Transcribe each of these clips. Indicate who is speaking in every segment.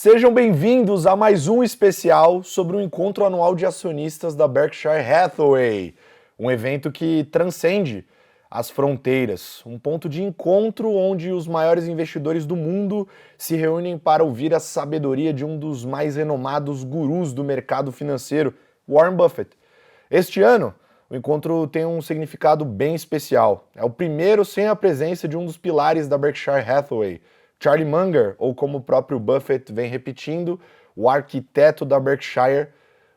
Speaker 1: Sejam bem-vindos a mais um especial sobre o encontro anual de acionistas da Berkshire Hathaway, um evento que transcende as fronteiras, um ponto de encontro onde os maiores investidores do mundo se reúnem para ouvir a sabedoria de um dos mais renomados gurus do mercado financeiro, Warren Buffett. Este ano, o encontro tem um significado bem especial. É o primeiro sem a presença de um dos pilares da Berkshire Hathaway, Charlie Munger, ou como o próprio Buffett vem repetindo, o arquiteto da Berkshire.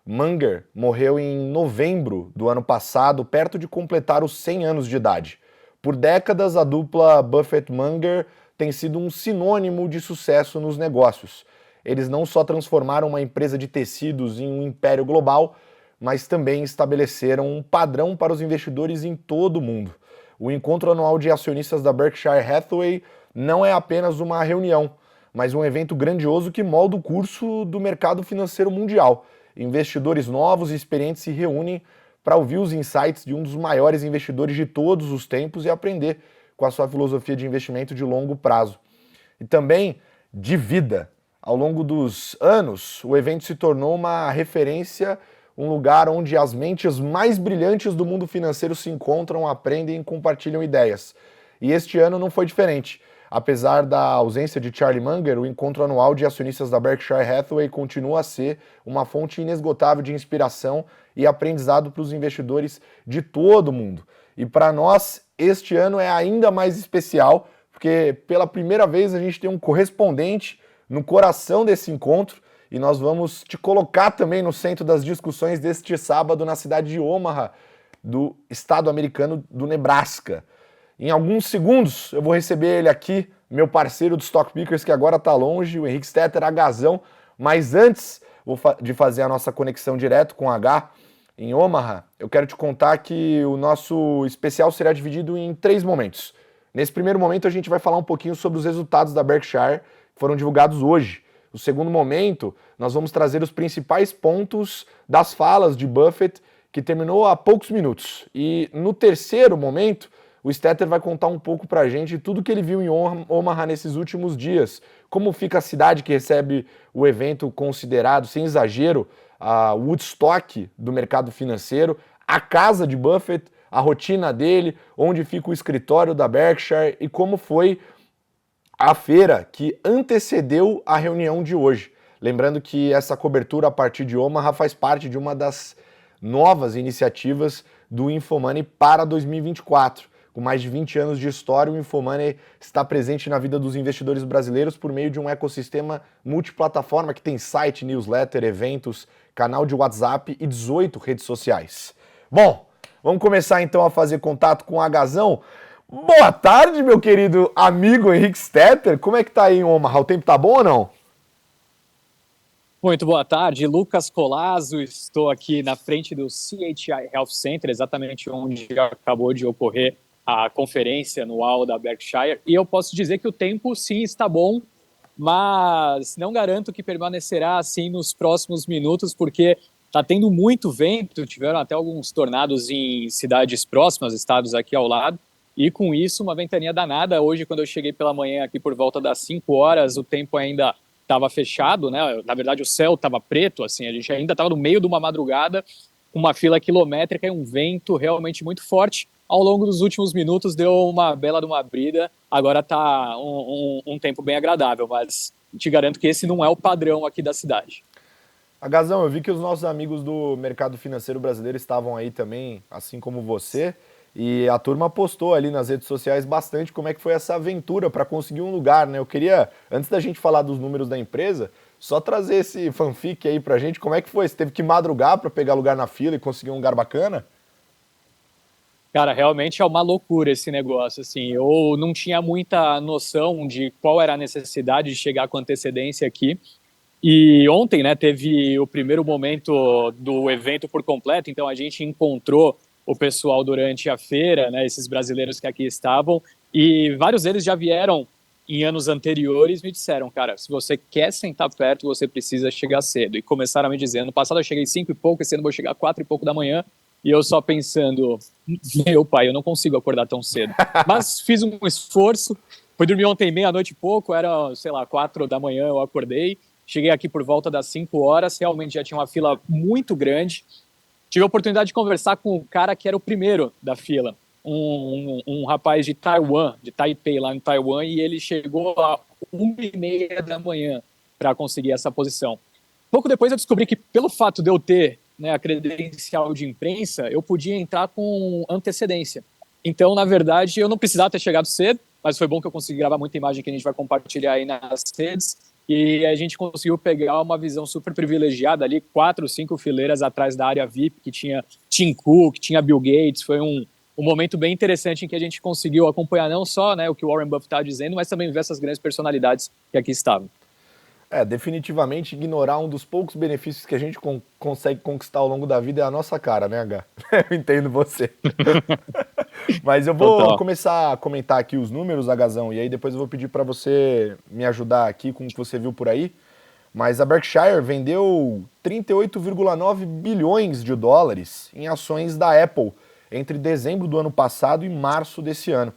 Speaker 1: Munger morreu em novembro do ano passado, perto de completar os 100 anos de idade. Por décadas, a dupla Buffett-Munger tem sido um sinônimo de sucesso nos negócios. Eles não só transformaram uma empresa de tecidos em um império global, mas também estabeleceram um padrão para os investidores em todo o mundo. O encontro anual de acionistas da Berkshire Hathaway não é apenas uma reunião, mas um evento grandioso que molda o curso do mercado financeiro mundial. Investidores novos e experientes se reúnem para ouvir os insights de um dos maiores investidores de todos os tempos e aprender com a sua filosofia de investimento de longo prazo. E também de vida. Ao longo dos anos, o evento se tornou uma referência, um lugar onde as mentes mais brilhantes do mundo financeiro se encontram, aprendem e compartilham ideias. E este ano não foi diferente. Apesar da ausência de Charlie Munger, o encontro anual de acionistas da Berkshire Hathaway continua a ser uma fonte inesgotável de inspiração e aprendizado para os investidores de todo o mundo. E para nós, este ano é ainda mais especial, porque pela primeira vez a gente tem um correspondente no coração desse encontro e nós vamos te colocar também no centro das discussões deste sábado na cidade de Omaha, do estado americano do Nebraska. Em alguns segundos eu vou receber ele aqui, meu parceiro do Stock Pickers, que agora está longe, o Henrique Stetter, Agazão. Mas antes de fazer a nossa conexão direto com o H em Omaha, eu quero te contar que o nosso especial será dividido em 3 momentos. Nesse primeiro momento a gente vai falar um pouquinho sobre os resultados da Berkshire, que foram divulgados hoje. No segundo momento, nós vamos trazer os principais pontos das falas de Buffett, que terminou há poucos minutos. E no terceiro momento, o Stetter vai contar um pouco pra gente de tudo que ele viu em Omaha nesses últimos dias. Como fica a cidade que recebe o evento considerado, sem exagero, a Woodstock do mercado financeiro, a casa de Buffett, a rotina dele, onde fica o escritório da Berkshire e como foi a feira que antecedeu a reunião de hoje. Lembrando que essa cobertura a partir de Omaha faz parte de uma das novas iniciativas do InfoMoney para 2024. Com mais de 20 anos de história, o InfoMoney está presente na vida dos investidores brasileiros por meio de um ecossistema multiplataforma que tem site, newsletter, eventos, canal de WhatsApp e 18 redes sociais. Bom, vamos começar então a fazer contato com o Agazão. Boa tarde, meu querido amigo Henrique Stetter. Como é que tá aí em Omaha? O tempo tá bom ou não?
Speaker 2: Muito boa tarde, Lucas Collazo. Estou aqui na frente do CHI Health Center, exatamente onde acabou de ocorrer a conferência anual da Berkshire, e eu posso dizer que o tempo sim está bom, mas não garanto que permanecerá assim nos próximos minutos, porque está tendo muito vento, tiveram até alguns tornados em cidades próximas, estados aqui ao lado, e com isso uma ventania danada. Hoje, quando eu cheguei pela manhã aqui por volta das 5 horas, o tempo ainda estava fechado, né? Na verdade o céu estava preto, assim, a gente ainda estava no meio de uma madrugada, uma fila quilométrica e um vento realmente muito forte. Ao longo dos últimos minutos deu uma bela de uma brida, agora está um tempo bem agradável, mas te garanto que esse não é o padrão aqui da cidade.
Speaker 1: Agazão, eu vi que os nossos amigos do mercado financeiro brasileiro estavam aí também, assim como você, e a turma postou ali nas redes sociais bastante como é que foi essa aventura para conseguir um lugar, né? Eu queria, antes da gente falar dos números da empresa, só trazer esse fanfic aí pra gente. Como é que foi? Você teve que madrugar para pegar lugar na fila e conseguir um lugar bacana?
Speaker 2: Cara, realmente é uma loucura esse negócio, assim, eu não tinha muita noção de qual era a necessidade de chegar com antecedência aqui, e ontem, né, teve o primeiro momento do evento por completo, então a gente encontrou o pessoal durante a feira, né, esses brasileiros que aqui estavam, e vários deles já vieram em anos anteriores, me disseram, cara, se você quer sentar perto, você precisa chegar cedo, e começaram a me dizer, no passado eu cheguei 5 e pouco, esse ano eu vou chegar 4 e pouco da manhã, e eu só pensando, meu pai, eu não consigo acordar tão cedo. Mas fiz um esforço, fui dormir ontem meia-noite e pouco, era, sei lá, 4 da manhã eu acordei, Cheguei aqui por volta das 5 horas, realmente já tinha uma fila muito grande. Tive a oportunidade de conversar com o cara que era o primeiro da fila, um rapaz de Taiwan, de Taipei, lá em Taiwan, e ele chegou a 1h30 da manhã para conseguir essa posição. Pouco depois eu descobri que, pelo fato de eu ter, né, a credencial de imprensa, eu podia entrar com antecedência. Então, na verdade, eu não precisava ter chegado cedo, mas foi bom que eu consegui gravar muita imagem que a gente vai compartilhar aí nas redes, e a gente conseguiu pegar uma visão super privilegiada ali, 4, 5 fileiras atrás da área VIP, que tinha Tim Cook, tinha Bill Gates. Foi um momento bem interessante em que a gente conseguiu acompanhar não só, né, o que o Warren Buffett estava dizendo, mas também ver essas grandes personalidades que aqui estavam.
Speaker 1: Definitivamente ignorar um dos poucos benefícios que a gente consegue conquistar ao longo da vida é a nossa cara, né, H? Eu entendo você. Mas eu vou começar a comentar aqui os números, Agazão, e aí depois eu vou pedir para você me ajudar aqui com o que você viu por aí. Mas a Berkshire vendeu 38,9 bilhões de dólares em ações da Apple entre dezembro do ano passado e março desse ano.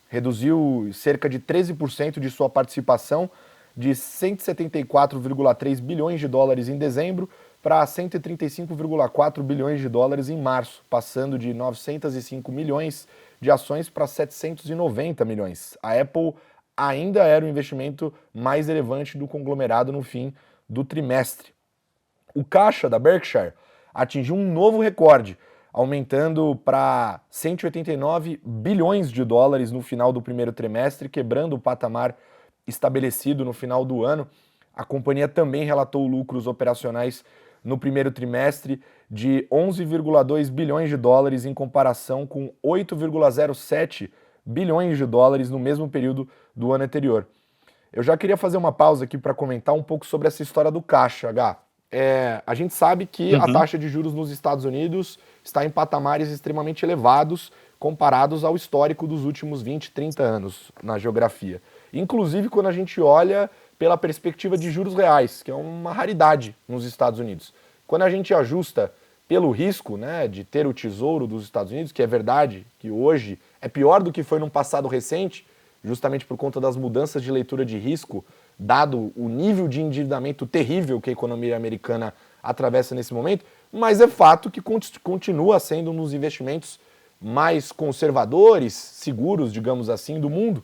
Speaker 1: Reduziu cerca de 13% de sua participação de 174,3 bilhões de dólares em dezembro para 135,4 bilhões de dólares em março, passando de 905 milhões de ações para 790 milhões. A Apple ainda era o investimento mais relevante do conglomerado no fim do trimestre. O caixa da Berkshire atingiu um novo recorde, aumentando para 189 bilhões de dólares no final do primeiro trimestre, quebrando o patamar estabelecido no final do ano. A companhia também relatou lucros operacionais no primeiro trimestre de 11,2 bilhões de dólares em comparação com 8,07 bilhões de dólares no mesmo período do ano anterior. Eu já queria fazer uma pausa aqui para comentar um pouco sobre essa história do caixa, H. A gente sabe que a taxa de juros nos Estados Unidos está em patamares extremamente elevados comparados ao histórico dos últimos 20, 30 anos na geografia. Inclusive quando a gente olha pela perspectiva de juros reais, que é uma raridade nos Estados Unidos. Quando a gente ajusta pelo risco, né, de ter o tesouro dos Estados Unidos, que é verdade que hoje é pior do que foi num passado recente, justamente por conta das mudanças de leitura de risco, dado o nível de endividamento terrível que a economia americana atravessa nesse momento, mas é fato que continua sendo um dos investimentos mais conservadores, seguros, digamos assim, do mundo,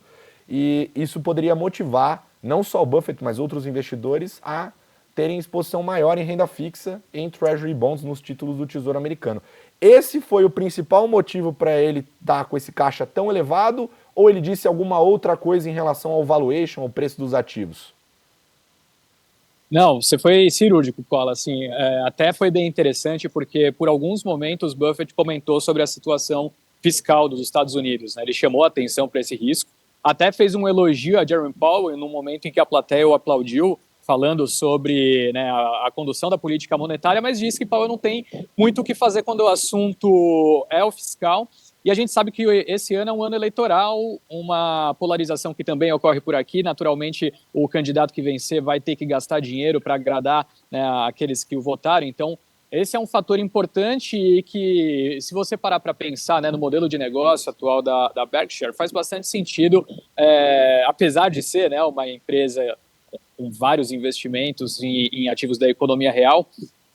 Speaker 1: e isso poderia motivar não só o Buffett, mas outros investidores a terem exposição maior em renda fixa em Treasury Bonds, nos títulos do Tesouro Americano. Esse foi o principal motivo para ele estar com esse caixa tão elevado, ou ele disse alguma outra coisa em relação ao valuation, ao preço dos ativos?
Speaker 2: Não, você foi cirúrgico, Cola. Assim, até foi bem interessante porque por alguns momentos Buffett comentou sobre a situação fiscal dos Estados Unidos, né? Ele chamou a atenção para esse risco, até fez um elogio a Jerome Powell no momento em que a plateia o aplaudiu, falando sobre, né, a condução da política monetária, mas disse que Powell não tem muito o que fazer quando o assunto é o fiscal. E a gente sabe que esse ano é um ano eleitoral, uma polarização que também ocorre por aqui. Naturalmente, o candidato que vencer vai ter que gastar dinheiro para agradar, né, aqueles que o votaram. Então, esse é um fator importante e que, se você parar para pensar, né, no modelo de negócio atual da Berkshire, faz bastante sentido, apesar de ser, né, uma empresa com vários investimentos em ativos da economia real.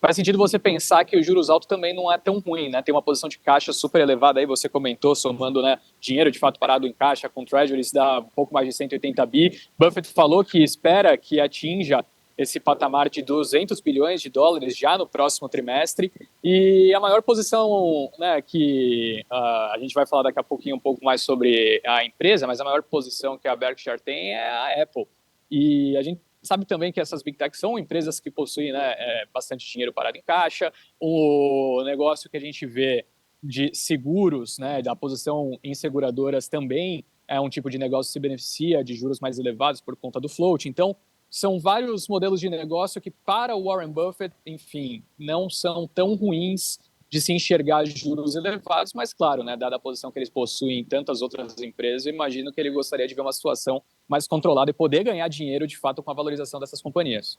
Speaker 2: Faz sentido você pensar que os juros altos também não é tão ruim, né? Tem uma posição de caixa super elevada aí, você comentou, somando, né, dinheiro de fato parado em caixa com treasuries, dá um pouco mais de 180 bi. Buffett falou que espera que atinja esse patamar de 200 bilhões de dólares já no próximo trimestre. E a maior posição, né, que a gente vai falar daqui a pouquinho um pouco mais sobre a empresa, mas a maior posição que a Berkshire tem é a Apple. E a gente sabe também que essas Big Techs são empresas que possuem, né, bastante dinheiro parado em caixa. O negócio que a gente vê de seguros, né, da posição em seguradoras também é um tipo de negócio que se beneficia de juros mais elevados por conta do float. Então, são vários modelos de negócio que, para o Warren Buffett, enfim, não são tão ruins de se enxergar juros elevados, mas claro, né, dada a posição que eles possuem em tantas outras empresas, eu imagino que ele gostaria de ver uma situação mais controlada e poder ganhar dinheiro, de fato, com a valorização dessas companhias.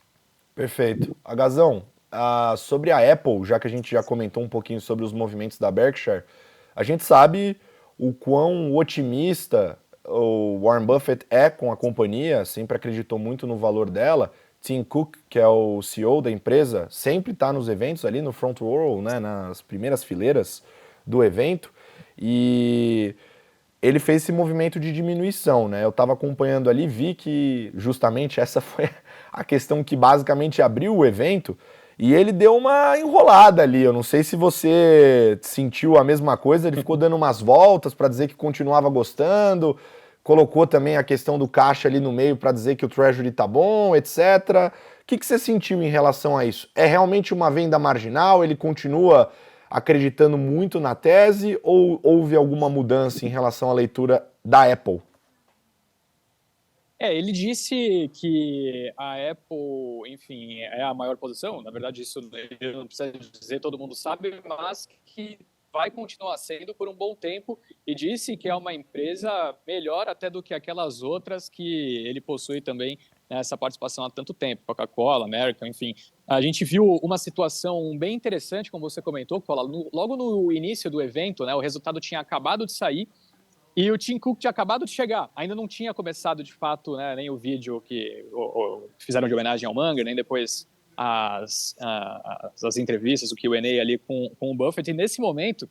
Speaker 1: Perfeito. Agazão, sobre a Apple, já que a gente já comentou um pouquinho sobre os movimentos da Berkshire, a gente sabe o quão otimista o Warren Buffett é com a companhia, sempre acreditou muito no valor dela, Tim Cook, que é o CEO da empresa, sempre está nos eventos ali no front row, né, nas primeiras fileiras do evento, e ele fez esse movimento de diminuição, né? Eu estava acompanhando ali, vi que justamente essa foi a questão que basicamente abriu o evento, e ele deu uma enrolada ali. Eu não sei se você sentiu a mesma coisa, ele ficou dando umas voltas para dizer que continuava gostando, colocou também a questão do caixa ali no meio para dizer que o Treasury tá bom, etc. O que você sentiu em relação a isso? É realmente uma venda marginal? Ele continua acreditando muito na tese ou houve alguma mudança em relação à leitura da Apple?
Speaker 2: Ele disse que a Apple, enfim, é a maior posição. Na verdade, isso ele não precisa dizer, todo mundo sabe, mas que vai continuar sendo por um bom tempo, e disse que é uma empresa melhor até do que aquelas outras que ele possui também nessa participação há tanto tempo, Coca-Cola, American, enfim. A gente viu uma situação bem interessante, como você comentou, Cola, logo no início do evento, né, o resultado tinha acabado de sair, e o Tim Cook tinha acabado de chegar, ainda não tinha começado de fato, né, nem o vídeo que fizeram de homenagem ao Munger, nem depois as entrevistas, o Q&A ali com o Buffett, e nesse momento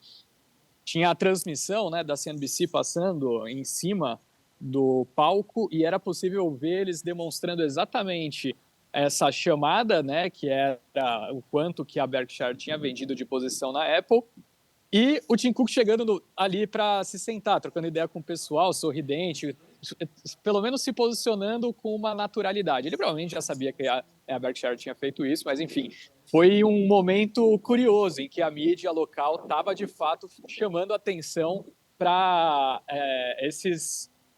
Speaker 2: tinha a transmissão, né, da CNBC passando em cima do palco e era possível ver eles demonstrando exatamente essa chamada, né, que era o quanto que a Berkshire tinha vendido de posição na Apple, e o Tim Cook chegando ali para se sentar, trocando ideia com o pessoal, sorridente, pelo menos se posicionando com uma naturalidade. Ele provavelmente já sabia que a Berkshire tinha feito isso, mas enfim, foi um momento curioso em que a mídia local estava de fato chamando atenção para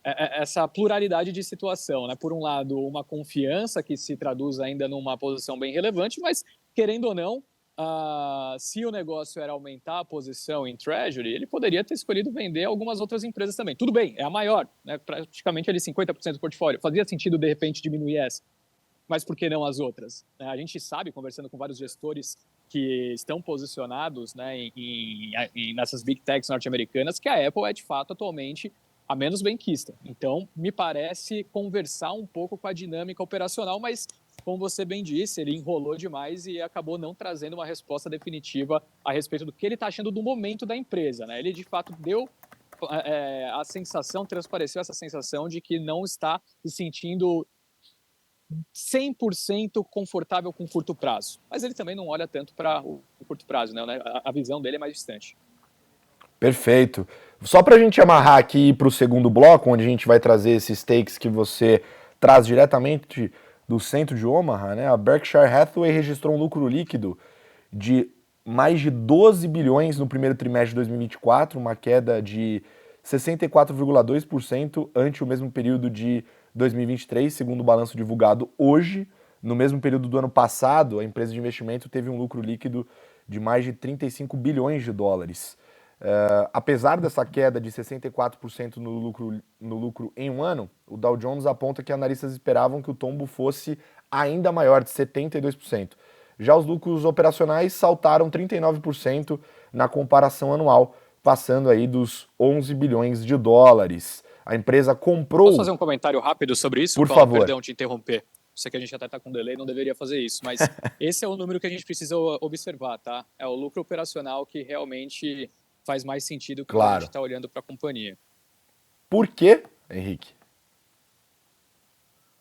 Speaker 2: essa pluralidade de situação, né? Por um lado, uma confiança que se traduz ainda numa posição bem relevante, mas querendo ou não, se o negócio era aumentar a posição em Treasury, ele poderia ter escolhido vender algumas outras empresas também. Tudo bem, é a maior, né? Praticamente ali 50% do portfólio. Fazia sentido, de repente, diminuir essa, mas por que não as outras? A gente sabe, conversando com vários gestores que estão posicionados, né, nessas big techs norte-americanas, que a Apple é, de fato, atualmente a menos benquista. Então, me parece conversar um pouco com a dinâmica operacional, mas, como você bem disse, ele enrolou demais e acabou não trazendo uma resposta definitiva a respeito do que ele está achando do momento da empresa, né? Ele, de fato, deu a sensação, transpareceu essa sensação de que não está se sentindo 100% confortável com curto prazo. Mas ele também não olha tanto para o curto prazo, né? A visão dele é mais distante.
Speaker 1: Perfeito. Só para a gente amarrar aqui para o segundo bloco, onde a gente vai trazer esses takes que você traz diretamente do centro de Omaha, né? A Berkshire Hathaway registrou um lucro líquido de mais de 12 bilhões no primeiro trimestre de 2024, uma queda de 64,2% ante o mesmo período de 2023, segundo o balanço divulgado hoje. No mesmo período do ano passado, a empresa de investimento teve um lucro líquido de mais de 35 bilhões de dólares. Apesar dessa queda de 64% no lucro em um ano, o Dow Jones aponta que analistas esperavam que o tombo fosse ainda maior, de 72%. Já os lucros operacionais saltaram 39% na comparação anual, passando aí dos 11 bilhões de dólares. A empresa comprou...
Speaker 2: Posso fazer um comentário rápido sobre isso?
Speaker 1: Por favor.
Speaker 2: Perdão te interromper. Sei que a gente até está com delay, não deveria fazer isso, mas esse é o número que a gente precisa observar, tá? É o lucro operacional que realmente faz mais sentido quando a gente está olhando para a companhia.
Speaker 1: Por quê, Henrique?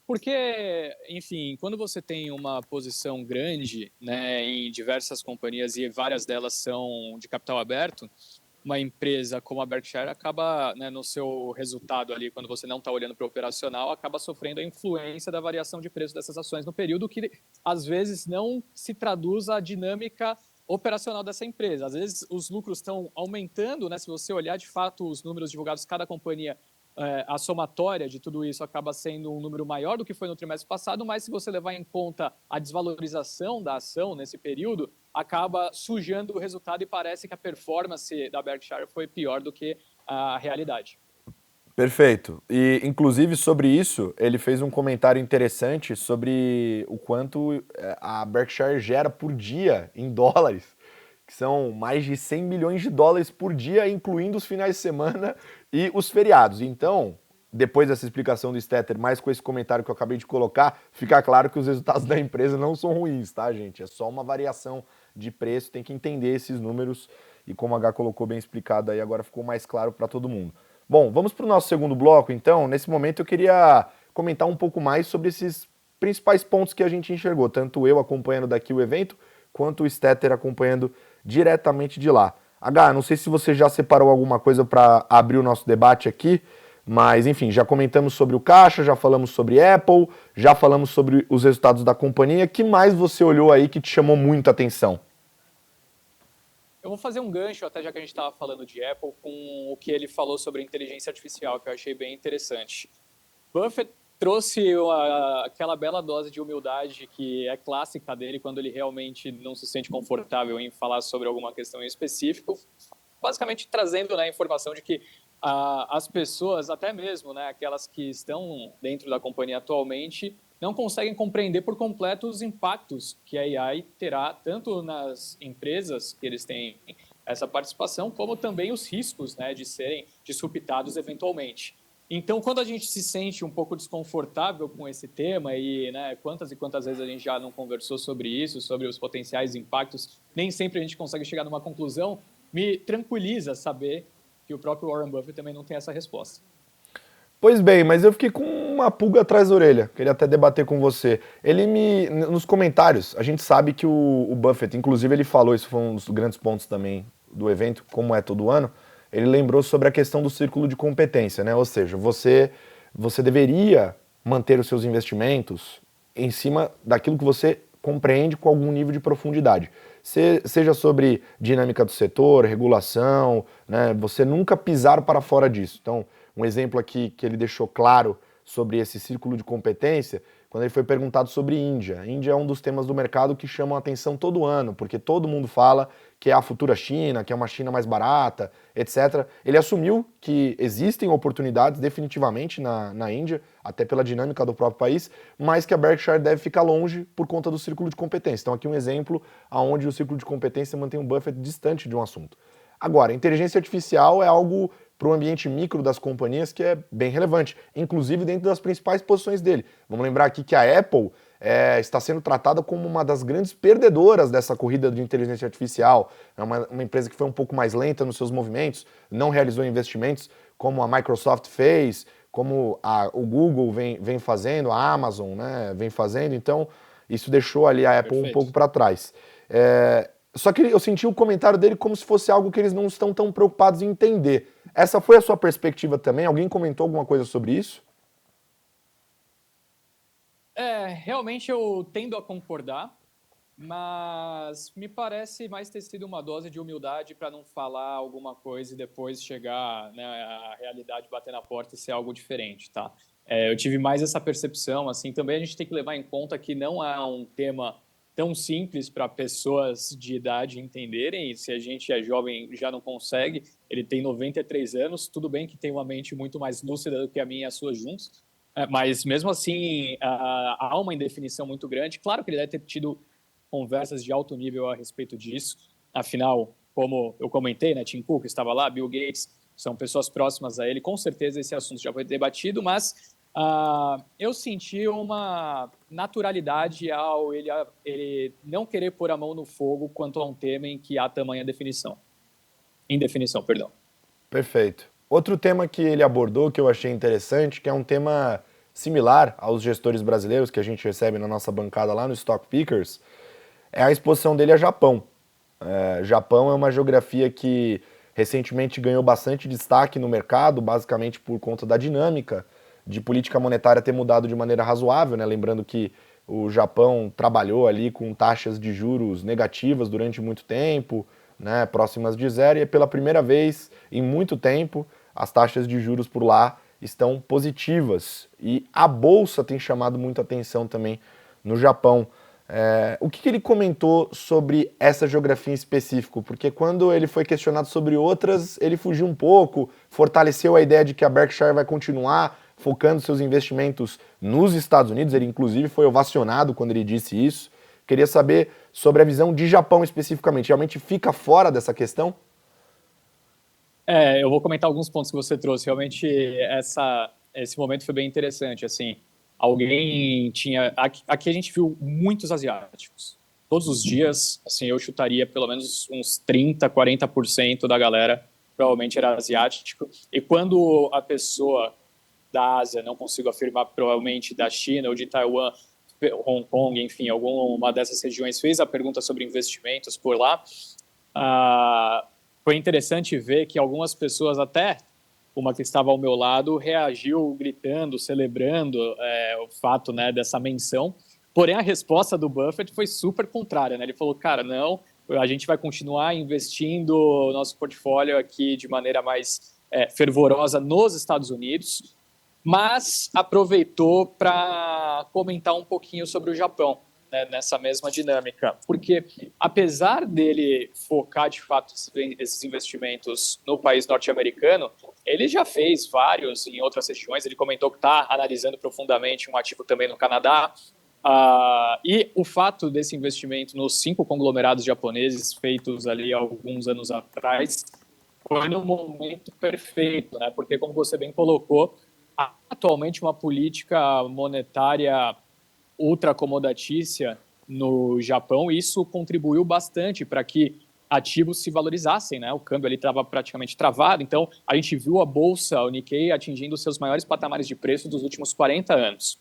Speaker 2: Porque, enfim, quando você tem uma posição grande, né, em diversas companhias e várias delas são de capital aberto, uma empresa como a Berkshire acaba, né, no seu resultado ali, quando você não está olhando para o operacional, acaba sofrendo a influência da variação de preço dessas ações no período, que às vezes não se traduz a dinâmica operacional dessa empresa. Às vezes os lucros estão aumentando, né? Se você olhar de fato os números divulgados, cada companhia, a somatória de tudo isso acaba sendo um número maior do que foi no trimestre passado, mas se você levar em conta a desvalorização da ação nesse período, acaba sujando o resultado e parece que a performance da Berkshire foi pior do que a realidade.
Speaker 1: Perfeito. E, inclusive, sobre isso, ele fez um comentário interessante sobre o quanto a Berkshire gera por dia em dólares, que são mais de 100 milhões de dólares por dia, incluindo os finais de semana e os feriados. Então, depois dessa explicação do Stetter, mais com esse comentário que eu acabei de colocar, fica claro que os resultados da empresa não são ruins, tá, gente? É só uma variação de preço, tem que entender esses números e como a H colocou bem explicado aí, agora ficou mais claro para todo mundo. Bom, vamos para o nosso segundo bloco, então. Nesse momento eu queria comentar um pouco mais sobre esses principais pontos que a gente enxergou, tanto eu acompanhando daqui o evento, quanto o Stetter acompanhando diretamente de lá. H, não sei se você já separou alguma coisa para abrir o nosso debate aqui, mas, enfim, já comentamos sobre o caixa, já falamos sobre Apple, já falamos sobre os resultados da companhia. O que mais você olhou aí que te chamou muito a atenção?
Speaker 2: Eu vou fazer um gancho, até já que a gente estava falando de Apple, com o que ele falou sobre inteligência artificial, que eu achei bem interessante. Buffett trouxe aquela bela dose de humildade que é clássica dele quando ele realmente não se sente confortável em falar sobre alguma questão em específico, basicamente trazendo, né, a informação de que as pessoas, até mesmo, né, aquelas que estão dentro da companhia atualmente, não conseguem compreender por completo os impactos que a AI terá tanto nas empresas que eles têm essa participação, como também os riscos, né, de serem disruptados eventualmente. Então, quando a gente se sente um pouco desconfortável com esse tema e, né, quantas e quantas vezes a gente já não conversou sobre isso, sobre os potenciais impactos, nem sempre a gente consegue chegar numa conclusão, me tranquiliza saber que o próprio Warren Buffett também não tem essa resposta.
Speaker 1: Pois bem, mas eu fiquei com uma pulga atrás da orelha. Queria até debater com você. Nos comentários, a gente sabe que o Buffett, inclusive ele falou, isso foi um dos grandes pontos também do evento, como é todo ano, ele lembrou sobre a questão do círculo de competência, né? Ou seja, você deveria manter os seus investimentos em cima daquilo que você compreende com algum nível de profundidade. Seja sobre dinâmica do setor, regulação, né? Você nunca pisar para fora disso. Então, um exemplo aqui que ele deixou claro sobre esse círculo de competência, quando ele foi perguntado sobre Índia. Índia é um dos temas do mercado que chamam a atenção todo ano, porque todo mundo fala que é a futura China, que é uma China mais barata, etc. Ele assumiu que existem oportunidades definitivamente na Índia, até pela dinâmica do próprio país, mas que a Berkshire deve ficar longe por conta do círculo de competência. Então aqui um exemplo onde o círculo de competência mantém um Buffett distante de um assunto. Agora, inteligência artificial é algo para o ambiente micro das companhias que é bem relevante, inclusive dentro das principais posições dele. Vamos lembrar aqui que a Apple está sendo tratada como uma das grandes perdedoras dessa corrida de inteligência artificial. É uma empresa que foi um pouco mais lenta nos seus movimentos, não realizou investimentos como a Microsoft fez, como o Google vem fazendo, a Amazon, né, vem fazendo, então isso deixou ali a Apple um pouco para trás. Só que eu senti o comentário dele como se fosse algo que eles não estão tão preocupados em entender. Essa foi a sua perspectiva também? Alguém comentou alguma coisa sobre isso?
Speaker 2: Realmente eu tendo a concordar, mas me parece mais ter sido uma dose de humildade para não falar alguma coisa e depois chegar, né, a realidade bater na porta e ser algo diferente, tá? Eu tive mais essa percepção, assim, também a gente tem que levar em conta que não é um tema tão simples para pessoas de idade entenderem, e se a gente é jovem já não consegue, ele tem 93 anos, tudo bem que tem uma mente muito mais lúcida do que a minha e a sua juntos, mas mesmo assim há uma indefinição muito grande. Claro que ele deve ter tido conversas de alto nível a respeito disso, afinal, como eu comentei, né, Tim Cook estava lá, Bill Gates, são pessoas próximas a ele, com certeza esse assunto já foi debatido, mas eu senti uma naturalidade ao ele não querer pôr a mão no fogo quanto a um tema em que há tamanha indefinição, perdão.
Speaker 1: Perfeito. Outro tema que ele abordou que eu achei interessante, que é um tema similar aos gestores brasileiros que a gente recebe na nossa bancada lá no Stock Pickers, é a exposição dele a Japão. Japão é uma geografia que recentemente ganhou bastante destaque no mercado, basicamente por conta da dinâmica de política monetária ter mudado de maneira razoável, né? Lembrando que o Japão trabalhou ali com taxas de juros negativas durante muito tempo, né? Próximas de zero, e pela primeira vez em muito tempo as taxas de juros por lá estão positivas. E a bolsa tem chamado muita atenção também no Japão. O que ele comentou sobre essa geografia em específico? Porque quando ele foi questionado sobre outras, ele fugiu um pouco, fortaleceu a ideia de que a Berkshire vai continuar focando seus investimentos nos Estados Unidos. Ele inclusive foi ovacionado quando ele disse isso. Queria saber sobre a visão de Japão especificamente. Realmente fica fora dessa questão?
Speaker 2: Eu vou comentar alguns pontos que você trouxe. Realmente, essa esse momento foi bem interessante, assim, alguém tinha... Aqui a gente viu muitos asiáticos. Todos os dias, assim, eu chutaria pelo menos uns 30, 40% da galera provavelmente era asiático. E quando a pessoa da Ásia, não consigo afirmar, provavelmente da China ou de Taiwan, Hong Kong, enfim, alguma dessas regiões, fez a pergunta sobre investimentos por lá, foi interessante ver que algumas pessoas, até uma que estava ao meu lado, reagiu gritando, celebrando o fato, né, dessa menção. Porém, a resposta do Buffett foi super contrária, né? Ele falou, cara, não, a gente vai continuar investindo o nosso portfólio aqui de maneira mais fervorosa nos Estados Unidos, mas aproveitou para comentar um pouquinho sobre o Japão, né, nessa mesma dinâmica, porque apesar dele focar de fato esses investimentos no país norte-americano, ele já fez vários em outras regiões. Ele comentou que está analisando profundamente um ativo também no Canadá. E o fato desse investimento nos 5 conglomerados japoneses feitos ali há alguns anos atrás foi no momento perfeito, né? Porque, como você bem colocou, atualmente uma política monetária ultra-acomodatícia no Japão, e isso contribuiu bastante para que ativos se valorizassem, né? O câmbio ali estava praticamente travado, então a gente viu a bolsa, o Nikkei, atingindo seus maiores patamares de preço dos últimos 40 anos.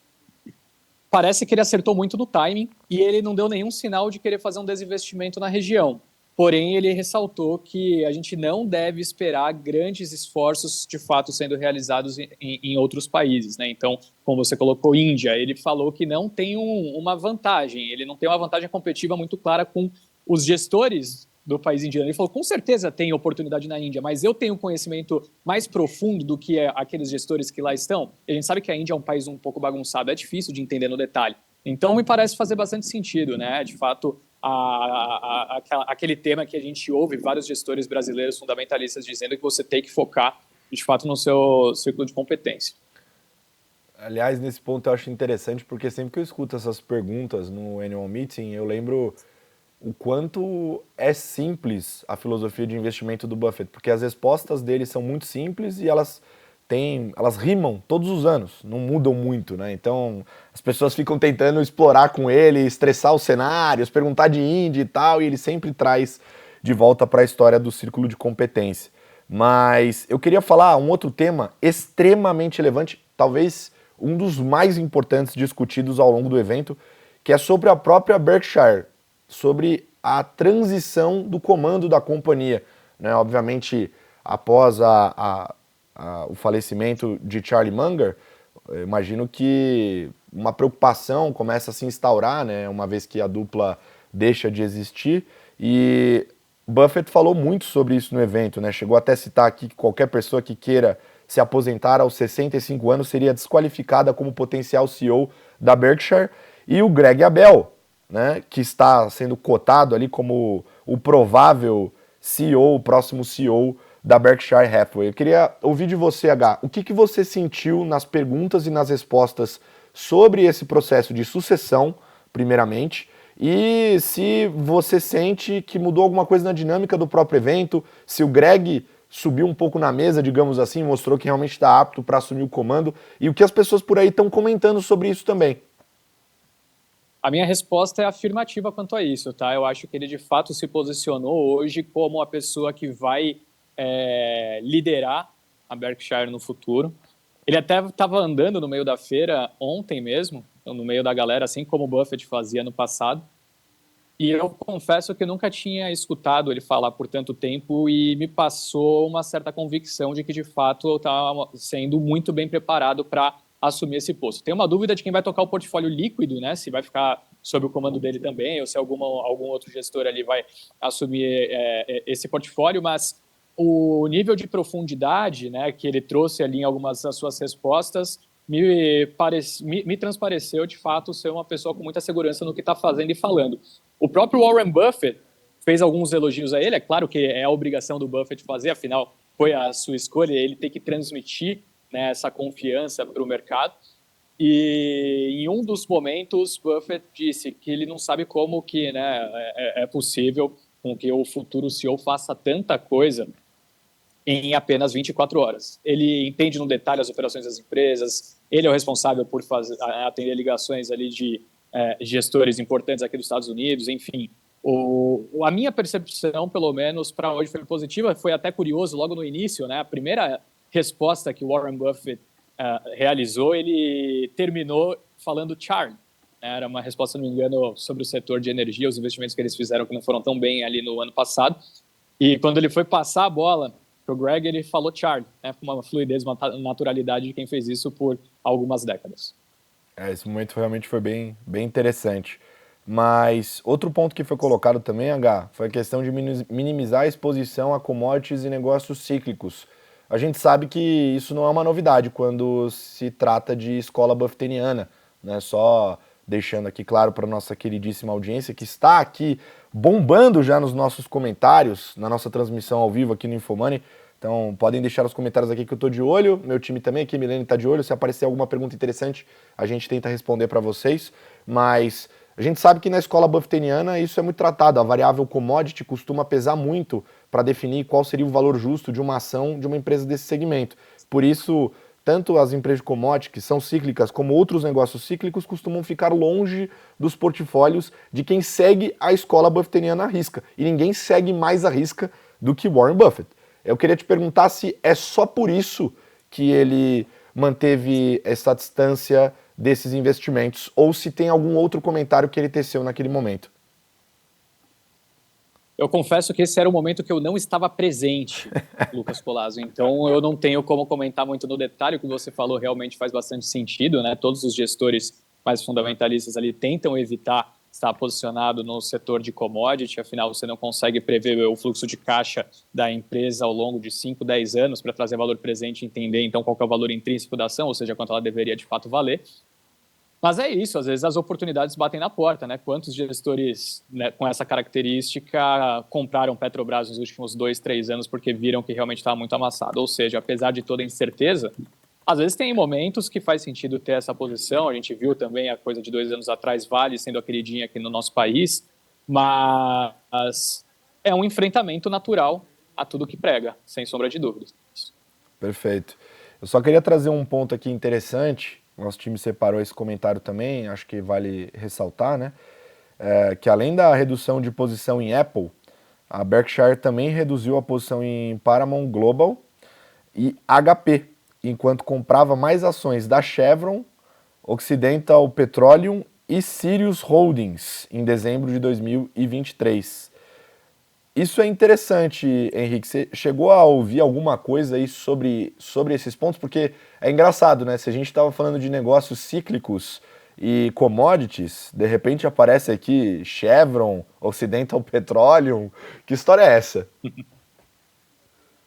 Speaker 2: Parece que ele acertou muito no timing e ele não deu nenhum sinal de querer fazer um desinvestimento na região. Porém, ele ressaltou que a gente não deve esperar grandes esforços de fato sendo realizados em outros países, né? Então, como você colocou, Índia, ele falou que não tem uma vantagem, ele não tem uma vantagem competitiva muito clara com os gestores do país indiano. Ele falou, com certeza tem oportunidade na Índia, mas eu tenho conhecimento mais profundo do que aqueles gestores que lá estão. E a gente sabe que a Índia é um país um pouco bagunçado, é difícil de entender no detalhe. Então, me parece fazer bastante sentido, né? De fato, aquele tema que a gente ouve vários gestores brasileiros fundamentalistas dizendo que você tem que focar, de fato, no seu círculo de competência.
Speaker 1: Aliás, nesse ponto eu acho interessante, porque sempre que eu escuto essas perguntas no Annual Meeting, eu lembro o quanto é simples a filosofia de investimento do Buffett, porque as respostas dele são muito simples e elas rimam todos os anos, não mudam muito, né? Então as pessoas ficam tentando explorar com ele, estressar os cenários, perguntar de Índia e tal, e ele sempre traz de volta para a história do círculo de competência. Mas eu queria falar um outro tema extremamente relevante, talvez um dos mais importantes discutidos ao longo do evento, que é sobre a própria Berkshire, sobre a transição do comando da companhia, né? Obviamente, após o falecimento de Charlie Munger, eu imagino que uma preocupação começa a se instaurar, né? Uma vez que a dupla deixa de existir, e Buffett falou muito sobre isso no evento, né? Chegou até a citar aqui que qualquer pessoa que queira se aposentar aos 65 anos seria desqualificada como potencial CEO da Berkshire, e o Greg Abel, né, que está sendo cotado ali como o provável CEO, o próximo CEO da Berkshire Hathaway. Eu queria ouvir de você, H, o que você sentiu nas perguntas e nas respostas sobre esse processo de sucessão, primeiramente, e se você sente que mudou alguma coisa na dinâmica do próprio evento, se o Greg subiu um pouco na mesa, digamos assim, mostrou que realmente está apto para assumir o comando, e o que as pessoas por aí estão comentando sobre isso também.
Speaker 2: A minha resposta é afirmativa quanto a isso, tá? Eu acho que ele de fato se posicionou hoje como a pessoa que vai liderar a Berkshire no futuro. Ele até estava andando no meio da feira ontem mesmo, no meio da galera, assim como o Buffett fazia no passado. E eu confesso que eu nunca tinha escutado ele falar por tanto tempo e me passou uma certa convicção de que, de fato, eu estava sendo muito bem preparado para assumir esse posto. Tenho uma dúvida de quem vai tocar o portfólio líquido, né? Se vai ficar sob o comando dele também, ou se algum outro gestor ali vai assumir esse portfólio, mas o nível de profundidade, né, que ele trouxe ali em algumas das suas respostas me transpareceu, de fato, ser uma pessoa com muita segurança no que está fazendo e falando. O próprio Warren Buffett fez alguns elogios a ele, é claro que é a obrigação do Buffett fazer, afinal, foi a sua escolha, ele tem que transmitir, né, essa confiança para o mercado. E em um dos momentos, Buffett disse que ele não sabe como que, né, é possível com que o futuro CEO faça tanta coisa em apenas 24 horas. Ele entende no detalhe as operações das empresas, ele é o responsável por atender ligações ali de gestores importantes aqui dos Estados Unidos, enfim. A minha percepção, pelo menos, para hoje foi positiva. Foi até curioso, logo no início, né, a primeira resposta que o Warren Buffett realizou, ele terminou falando charm. Era uma resposta, se não me engano, sobre o setor de energia, os investimentos que eles fizeram que não foram tão bem ali no ano passado. E quando ele foi passar a bola para o Greg, ele falou charm, né, com uma fluidez, uma naturalidade de quem fez isso por algumas décadas.
Speaker 1: Esse momento realmente foi bem interessante. Mas outro ponto que foi colocado também, H, foi a questão de minimizar a exposição a commodities e negócios cíclicos. A gente sabe que isso não é uma novidade quando se trata de escola buffettiana, né? Só deixando aqui claro para nossa queridíssima audiência que está aqui bombando já nos nossos comentários, na nossa transmissão ao vivo aqui no Infomoney. Então podem deixar os comentários aqui que eu tô de olho, meu time também aqui, Milene tá de olho, se aparecer alguma pergunta interessante, a gente tenta responder para vocês, mas a gente sabe que na escola buffettiana isso é muito tratado, a variável commodity costuma pesar muito para definir qual seria o valor justo de uma ação de uma empresa desse segmento. Por isso, tanto as empresas de commodity, que são cíclicas, como outros negócios cíclicos, costumam ficar longe dos portfólios de quem segue a escola buffettiana à risca. E ninguém segue mais à risca do que Warren Buffett. Eu queria te perguntar se é só por isso que ele manteve essa distância desses investimentos, ou se tem algum outro comentário que ele teceu naquele momento.
Speaker 2: Eu confesso que esse era o momento que eu não estava presente, Lucas Collazo, então eu não tenho como comentar muito no detalhe. O que você falou realmente faz bastante sentido, né? Todos os gestores mais fundamentalistas ali tentam evitar estar posicionado no setor de commodity, afinal você não consegue prever o fluxo de caixa da empresa ao longo de 5, 10 anos para trazer valor presente e entender então qual que é o valor intrínseco da ação, ou seja, quanto ela deveria de fato valer. Mas é isso, às vezes as oportunidades batem na porta, né? Quantos gestores, né, com essa característica compraram Petrobras nos últimos 2, 3 anos porque viram que realmente estava muito amassado? Ou seja, apesar de toda a incerteza, às vezes tem momentos que faz sentido ter essa posição. A gente viu também a coisa de 2 anos atrás, Vale sendo a queridinha aqui no nosso país, mas é um enfrentamento natural a tudo que prega, sem sombra de dúvidas.
Speaker 1: Perfeito. Eu só queria trazer um ponto aqui interessante. Nosso time separou esse comentário também, acho que vale ressaltar, né? Que além da redução de posição em Apple, a Berkshire também reduziu a posição em Paramount Global e HP, enquanto comprava mais ações da Chevron, Occidental Petroleum e Sirius Holdings em dezembro de 2023. Isso é interessante, Henrique. Você chegou a ouvir alguma coisa aí sobre esses pontos? Porque é engraçado, né? Se a gente estava falando de negócios cíclicos e commodities, de repente aparece aqui Chevron, Occidental Petroleum. Que história é essa?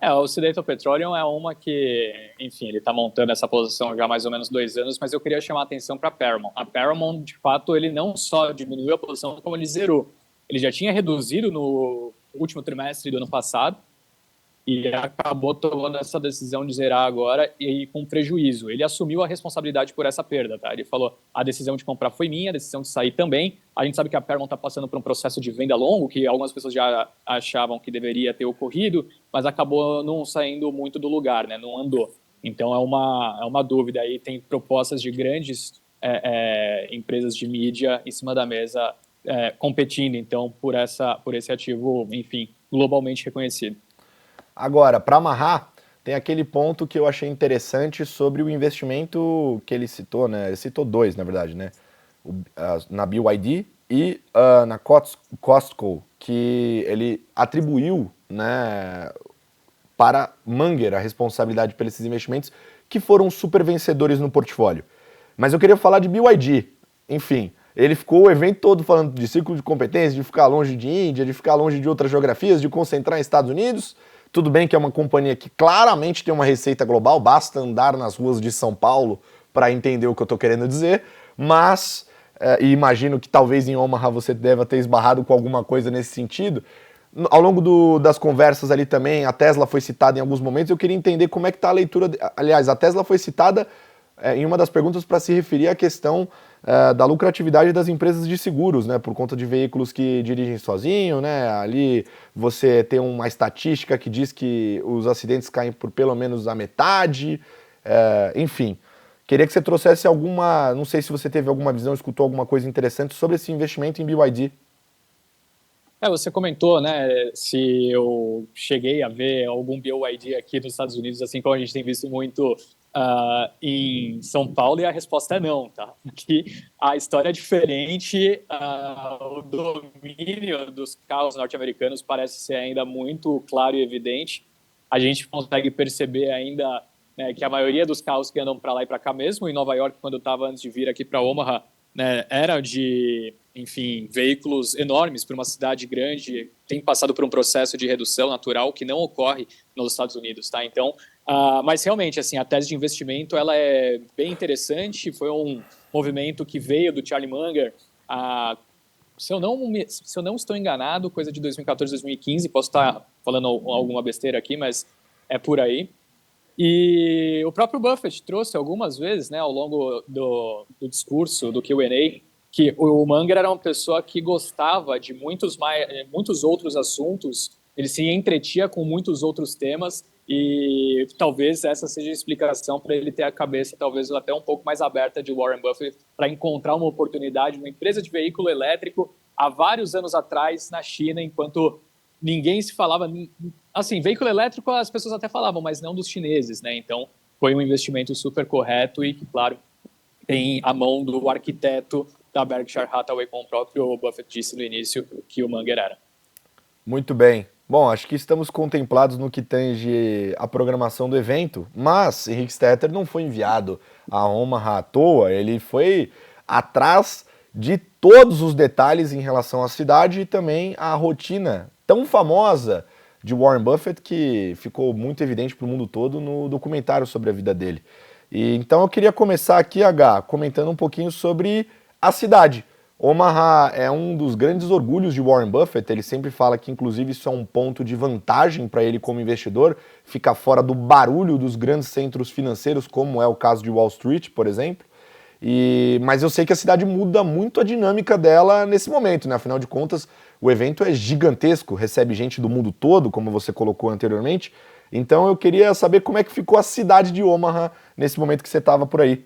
Speaker 2: O Occidental Petroleum é uma que, enfim, ele está montando essa posição já há mais ou menos 2 anos, mas eu queria chamar a atenção para a Paramount. A Paramount, de fato, ele não só diminuiu a posição, como ele zerou. Ele já tinha reduzido no último trimestre do ano passado e acabou tomando essa decisão de zerar agora e com prejuízo. Ele assumiu a responsabilidade por essa perda, tá? Ele falou, a decisão de comprar foi minha, a decisão de sair também. A gente sabe que a Paramount está passando por um processo de venda longo, que algumas pessoas já achavam que deveria ter ocorrido, mas acabou não saindo muito do lugar, né? Não andou. Então é uma dúvida aí, tem propostas de grandes empresas de mídia em cima da mesa competindo, então, por esse ativo, enfim, globalmente reconhecido.
Speaker 1: Agora, para amarrar, tem aquele ponto que eu achei interessante sobre o investimento que ele citou, né? Ele citou 2, na verdade, né? Na BYD e na Costco, que ele atribuiu, né, para Munger a responsabilidade por esses investimentos que foram super vencedores no portfólio. Mas eu queria falar de BYD, enfim. Ele ficou o evento todo falando de ciclo de competência, de ficar longe de Índia, de ficar longe de outras geografias, de concentrar em Estados Unidos. Tudo bem que é uma companhia que claramente tem uma receita global, basta andar nas ruas de São Paulo para entender o que eu estou querendo dizer, mas, e imagino que talvez em Omaha você deva ter esbarrado com alguma coisa nesse sentido. Ao longo das conversas ali também, a Tesla foi citada em alguns momentos, eu queria entender como é que está a leitura. Aliás, a Tesla foi citada em uma das perguntas para se referir à questão da lucratividade das empresas de seguros, né, por conta de veículos que dirigem sozinho, né, ali você tem uma estatística que diz que os acidentes caem por pelo menos a metade, enfim. Queria que você trouxesse alguma, não sei se você teve alguma visão, escutou alguma coisa interessante sobre esse investimento em BYD.
Speaker 2: Você comentou, né, se eu cheguei a ver algum BYD aqui nos Estados Unidos, assim como a gente tem visto muito em São Paulo, e a resposta é não, tá? Aqui a história é diferente, o domínio dos carros norte-americanos parece ser ainda muito claro e evidente. A gente consegue perceber ainda, né, que a maioria dos carros que andam para lá e para cá, mesmo em Nova York, quando eu estava antes de vir aqui para Omaha, né, era de, enfim, veículos enormes para uma cidade grande, tem passado por um processo de redução natural que não ocorre nos Estados Unidos, tá? Então, mas realmente, assim, a tese de investimento, ela é bem interessante, foi um movimento que veio do Charlie Munger, se eu não estou enganado, coisa de 2014, 2015, posso estar falando alguma besteira aqui, mas é por aí. E o próprio Buffett trouxe algumas vezes, né, ao longo do discurso, do Q&A, que o Munger era uma pessoa que gostava de muitos outros assuntos, ele se entretia com muitos outros temas, e talvez essa seja a explicação para ele ter a cabeça talvez até um pouco mais aberta de Warren Buffett para encontrar uma oportunidade, uma empresa de veículo elétrico há vários anos atrás na China, enquanto ninguém se falava, assim, veículo elétrico as pessoas até falavam, mas não dos chineses, né? Então foi um investimento super correto e que, claro, tem a mão do arquiteto da Berkshire Hathaway, como o próprio Buffett disse no início, que o Munger era.
Speaker 1: Muito bem. Bom, acho que estamos contemplados no que tange a programação do evento, mas Henrique Stetter não foi enviado a Omaha à toa, ele foi atrás de todos os detalhes em relação à cidade e também à rotina tão famosa de Warren Buffett que ficou muito evidente para o mundo todo no documentário sobre a vida dele. E então eu queria começar aqui, H, comentando um pouquinho sobre a cidade. Omaha é um dos grandes orgulhos de Warren Buffett, ele sempre fala que inclusive isso é um ponto de vantagem para ele como investidor, ficar fora do barulho dos grandes centros financeiros, como é o caso de Wall Street, por exemplo. Mas eu sei que a cidade muda muito a dinâmica dela nesse momento, né? Afinal de contas, o evento é gigantesco, recebe gente do mundo todo, como você colocou anteriormente. Então eu queria saber como é que ficou a cidade de Omaha nesse momento que você estava por aí.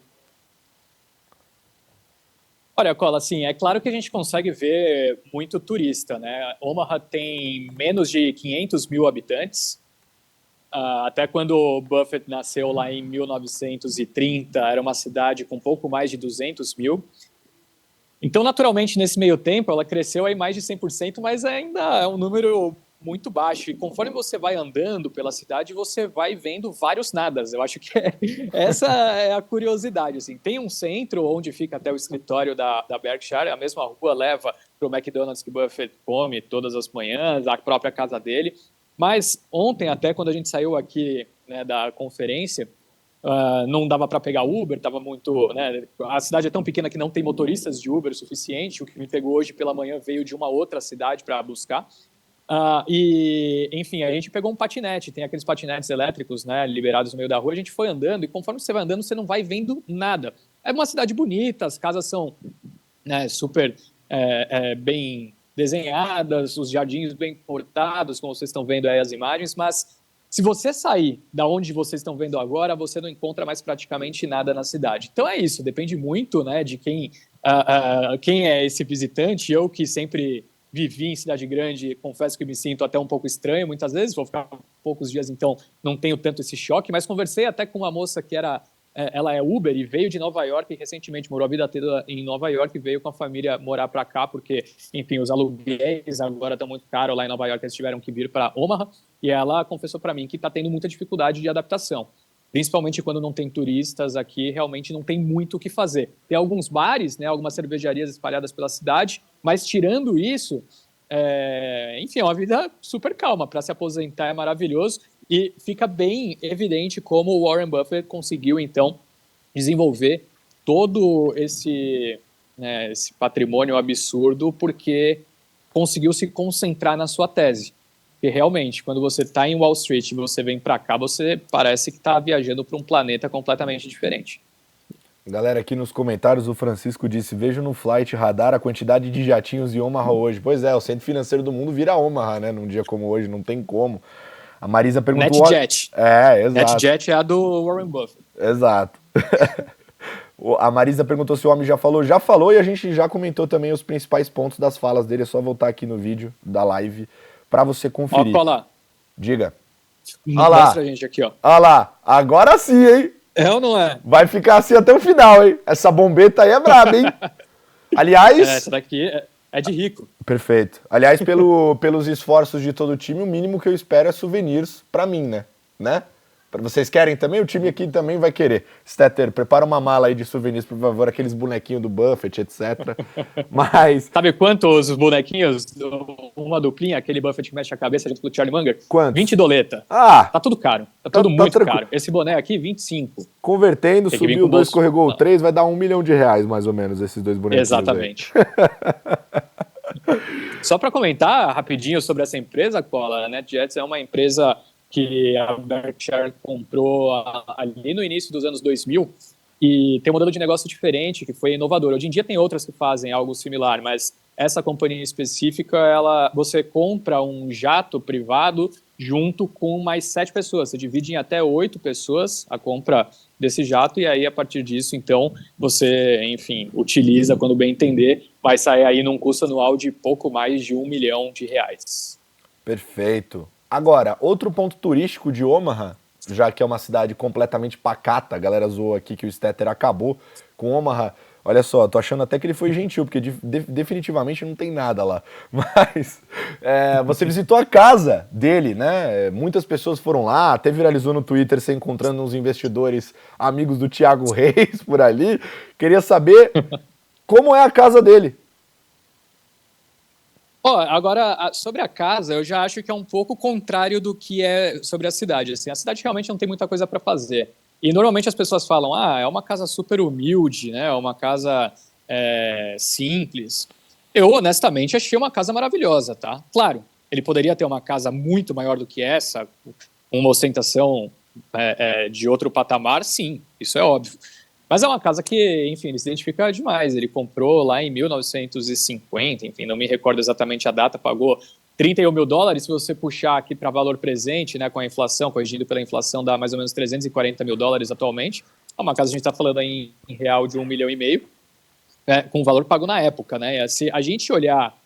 Speaker 2: Olha, Cola, assim, é claro que a gente consegue ver muito turista, né? Omaha tem menos de 500 mil habitantes. Até quando o Buffett nasceu lá em 1930, era uma cidade com pouco mais de 200 mil. Então, naturalmente, nesse meio tempo, ela cresceu aí mais de 100%, mas ainda é um número muito baixo. E conforme você vai andando pela cidade, você vai vendo vários nadas. Eu acho que essa é a curiosidade. Assim. Tem um centro onde fica até o escritório da Berkshire, a mesma rua leva para o McDonald's que Buffett come todas as manhãs, a própria casa dele. Mas ontem, até quando a gente saiu aqui, né, da conferência, não dava para pegar Uber, estava muito, né, a cidade é tão pequena que não tem motoristas de Uber o suficiente. O que me pegou hoje pela manhã veio de uma outra cidade para buscar. E, enfim, a gente pegou um patinete, tem aqueles patinetes elétricos, né, liberados no meio da rua, a gente foi andando e conforme você vai andando, você não vai vendo nada. É uma cidade bonita, as casas são, né, super bem desenhadas, os jardins bem cortados, como vocês estão vendo aí as imagens, mas se você sair da onde vocês estão vendo agora, você não encontra mais praticamente nada na cidade. Então é isso, depende muito, né, de quem é esse visitante. Eu que sempre vivi em cidade grande, confesso que me sinto até um pouco estranho muitas vezes, vou ficar poucos dias, então não tenho tanto esse choque, mas conversei até com uma moça que ela é Uber e veio de Nova York e recentemente morou a vida toda em Nova York e veio com a família morar para cá, porque, enfim, os aluguéis agora estão muito caros lá em Nova York, eles tiveram que vir para Omaha, e ela confessou para mim que está tendo muita dificuldade de adaptação. Principalmente quando não tem turistas aqui, realmente não tem muito o que fazer. Tem alguns bares, né, algumas cervejarias espalhadas pela cidade, mas tirando isso, enfim, é uma vida super calma. Para se aposentar é maravilhoso e fica bem evidente como o Warren Buffett conseguiu, então, desenvolver todo esse patrimônio absurdo porque conseguiu se concentrar na sua tese. Porque realmente, quando você está em Wall Street e você vem para cá, você parece que está viajando para um planeta completamente diferente.
Speaker 1: Galera, aqui nos comentários o Francisco disse: vejo no Flight Radar a quantidade de jatinhos em Omaha hoje. Pois é, o centro financeiro do mundo vira Omaha, né? Num dia como hoje, não tem como. A Marisa perguntou...
Speaker 2: NetJet.
Speaker 1: Exato.
Speaker 2: NetJet é a do Warren Buffett.
Speaker 1: Exato. A Marisa perguntou se o homem já falou. Já falou, e a gente já comentou também os principais pontos das falas dele. É só voltar aqui no vídeo da live para você conferir.
Speaker 2: Ó, cola.
Speaker 1: Diga. Olha lá.
Speaker 2: Mostra a gente aqui, ó.
Speaker 1: Olha lá. Agora sim, hein?
Speaker 2: É ou não é?
Speaker 1: Vai ficar assim até o final, hein? Essa bombeta aí é braba, hein? Aliás...
Speaker 2: Essa daqui é de rico.
Speaker 1: Perfeito. Aliás, pelos esforços de todo o time, o mínimo que eu espero é souvenirs pra mim, né? Vocês querem também? O time aqui também vai querer. Stetter, prepara uma mala aí de souvenirs, por favor, aqueles bonequinhos do Buffett, etc. Mas...
Speaker 2: Sabe quantos bonequinhos? Uma duplinha, aquele Buffett que mexe a cabeça junto com o Charlie Munger?
Speaker 1: Quantos?
Speaker 2: 20 doleta. Tá tudo caro. Tá tudo muito caro. Esse boné aqui, 25.
Speaker 1: Convertendo, subiu 2, escorregou 3, vai dar R$1 milhão, mais ou menos, esses dois bonequinhos.
Speaker 2: Exatamente. Só para comentar rapidinho sobre essa empresa, Cola, a NetJets é uma empresa que a Berkshire comprou ali no início dos anos 2000 e tem um modelo de negócio diferente, que foi inovador. Hoje em dia tem outras que fazem algo similar, mas essa companhia específica, você compra um jato privado junto com mais 7 pessoas. Você divide em até 8 pessoas a compra desse jato e aí, a partir disso, então, você, enfim, utiliza quando bem entender, vai sair aí num custo anual de pouco mais de R$1 milhão.
Speaker 1: Perfeito. Agora, outro ponto turístico de Omaha, já que é uma cidade completamente pacata, a galera zoou aqui que o Stetter acabou com Omaha. Olha só, tô achando até que ele foi gentil, porque definitivamente não tem nada lá. Mas você visitou a casa dele, né? Muitas pessoas foram lá, até viralizou no Twitter, você encontrando uns investidores amigos do Thiago Reis por ali. Queria saber como é a casa dele.
Speaker 2: Agora, sobre a casa, eu já acho que é um pouco contrário do que é sobre a cidade. Assim, a cidade realmente não tem muita coisa para fazer. E normalmente as pessoas falam, é uma casa super humilde, né? É uma casa simples. Eu, honestamente, achei uma casa maravilhosa, tá? Claro, ele poderia ter uma casa muito maior do que essa, uma ostentação de outro patamar, sim, isso é óbvio. Mas é uma casa que, enfim, ele se identifica demais. Ele comprou lá em 1950, enfim, não me recordo exatamente a data, pagou $31 mil. Se você puxar aqui para valor presente, né, com a inflação, corrigido pela inflação, dá mais ou menos $340 mil atualmente. É uma casa, a gente está falando aí em real de R$1,5 milhão, com o valor pago na época, né? Se a gente olhar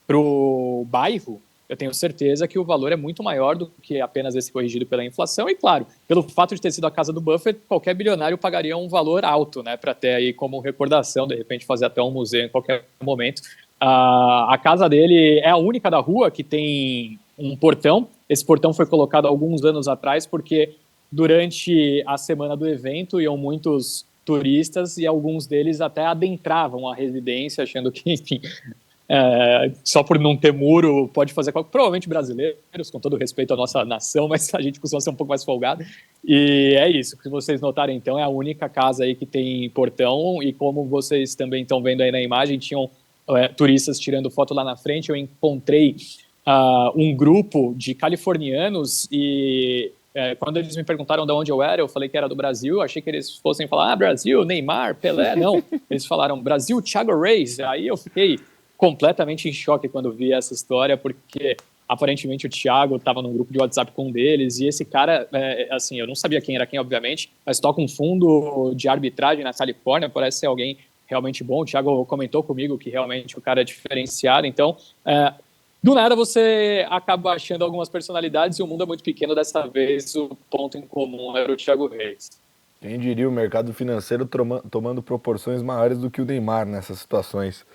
Speaker 2: para o bairro, eu tenho certeza que o valor é muito maior do que apenas esse corrigido pela inflação. E, claro, pelo fato de ter sido a casa do Buffett, qualquer bilionário pagaria um valor alto, né, para ter aí como recordação, de repente fazer até um museu em qualquer momento. A casa dele é a única da rua que tem um portão. Esse portão foi colocado alguns anos atrás porque durante a semana do evento iam muitos turistas e alguns deles até adentravam a residência achando que, enfim... só por não ter muro pode fazer qualquer... Provavelmente brasileiros, com todo respeito à nossa nação, mas a gente costuma ser um pouco mais folgado. E é isso, se vocês notarem, então, é a única casa aí que tem portão, e como vocês também estão vendo aí na imagem, tinham turistas tirando foto lá na frente. Eu encontrei um grupo de californianos e quando eles me perguntaram de onde eu era, eu falei que era do Brasil. Eu achei que eles fossem falar, Brasil, Neymar, Pelé. Não, eles falaram Brasil, Thiago Reis. Aí eu fiquei completamente em choque quando vi essa história, porque aparentemente o Thiago estava num grupo de WhatsApp com um deles, e esse cara, assim, eu não sabia quem era quem, obviamente, mas toca um fundo de arbitragem na Califórnia, parece ser alguém realmente bom. O Thiago comentou comigo que realmente o cara é diferenciado. Então, do nada você acaba achando algumas personalidades e o mundo é muito pequeno. Dessa vez o ponto em comum era o Thiago Reis.
Speaker 1: Quem diria o mercado financeiro tomando proporções maiores do que o Neymar nessas situações.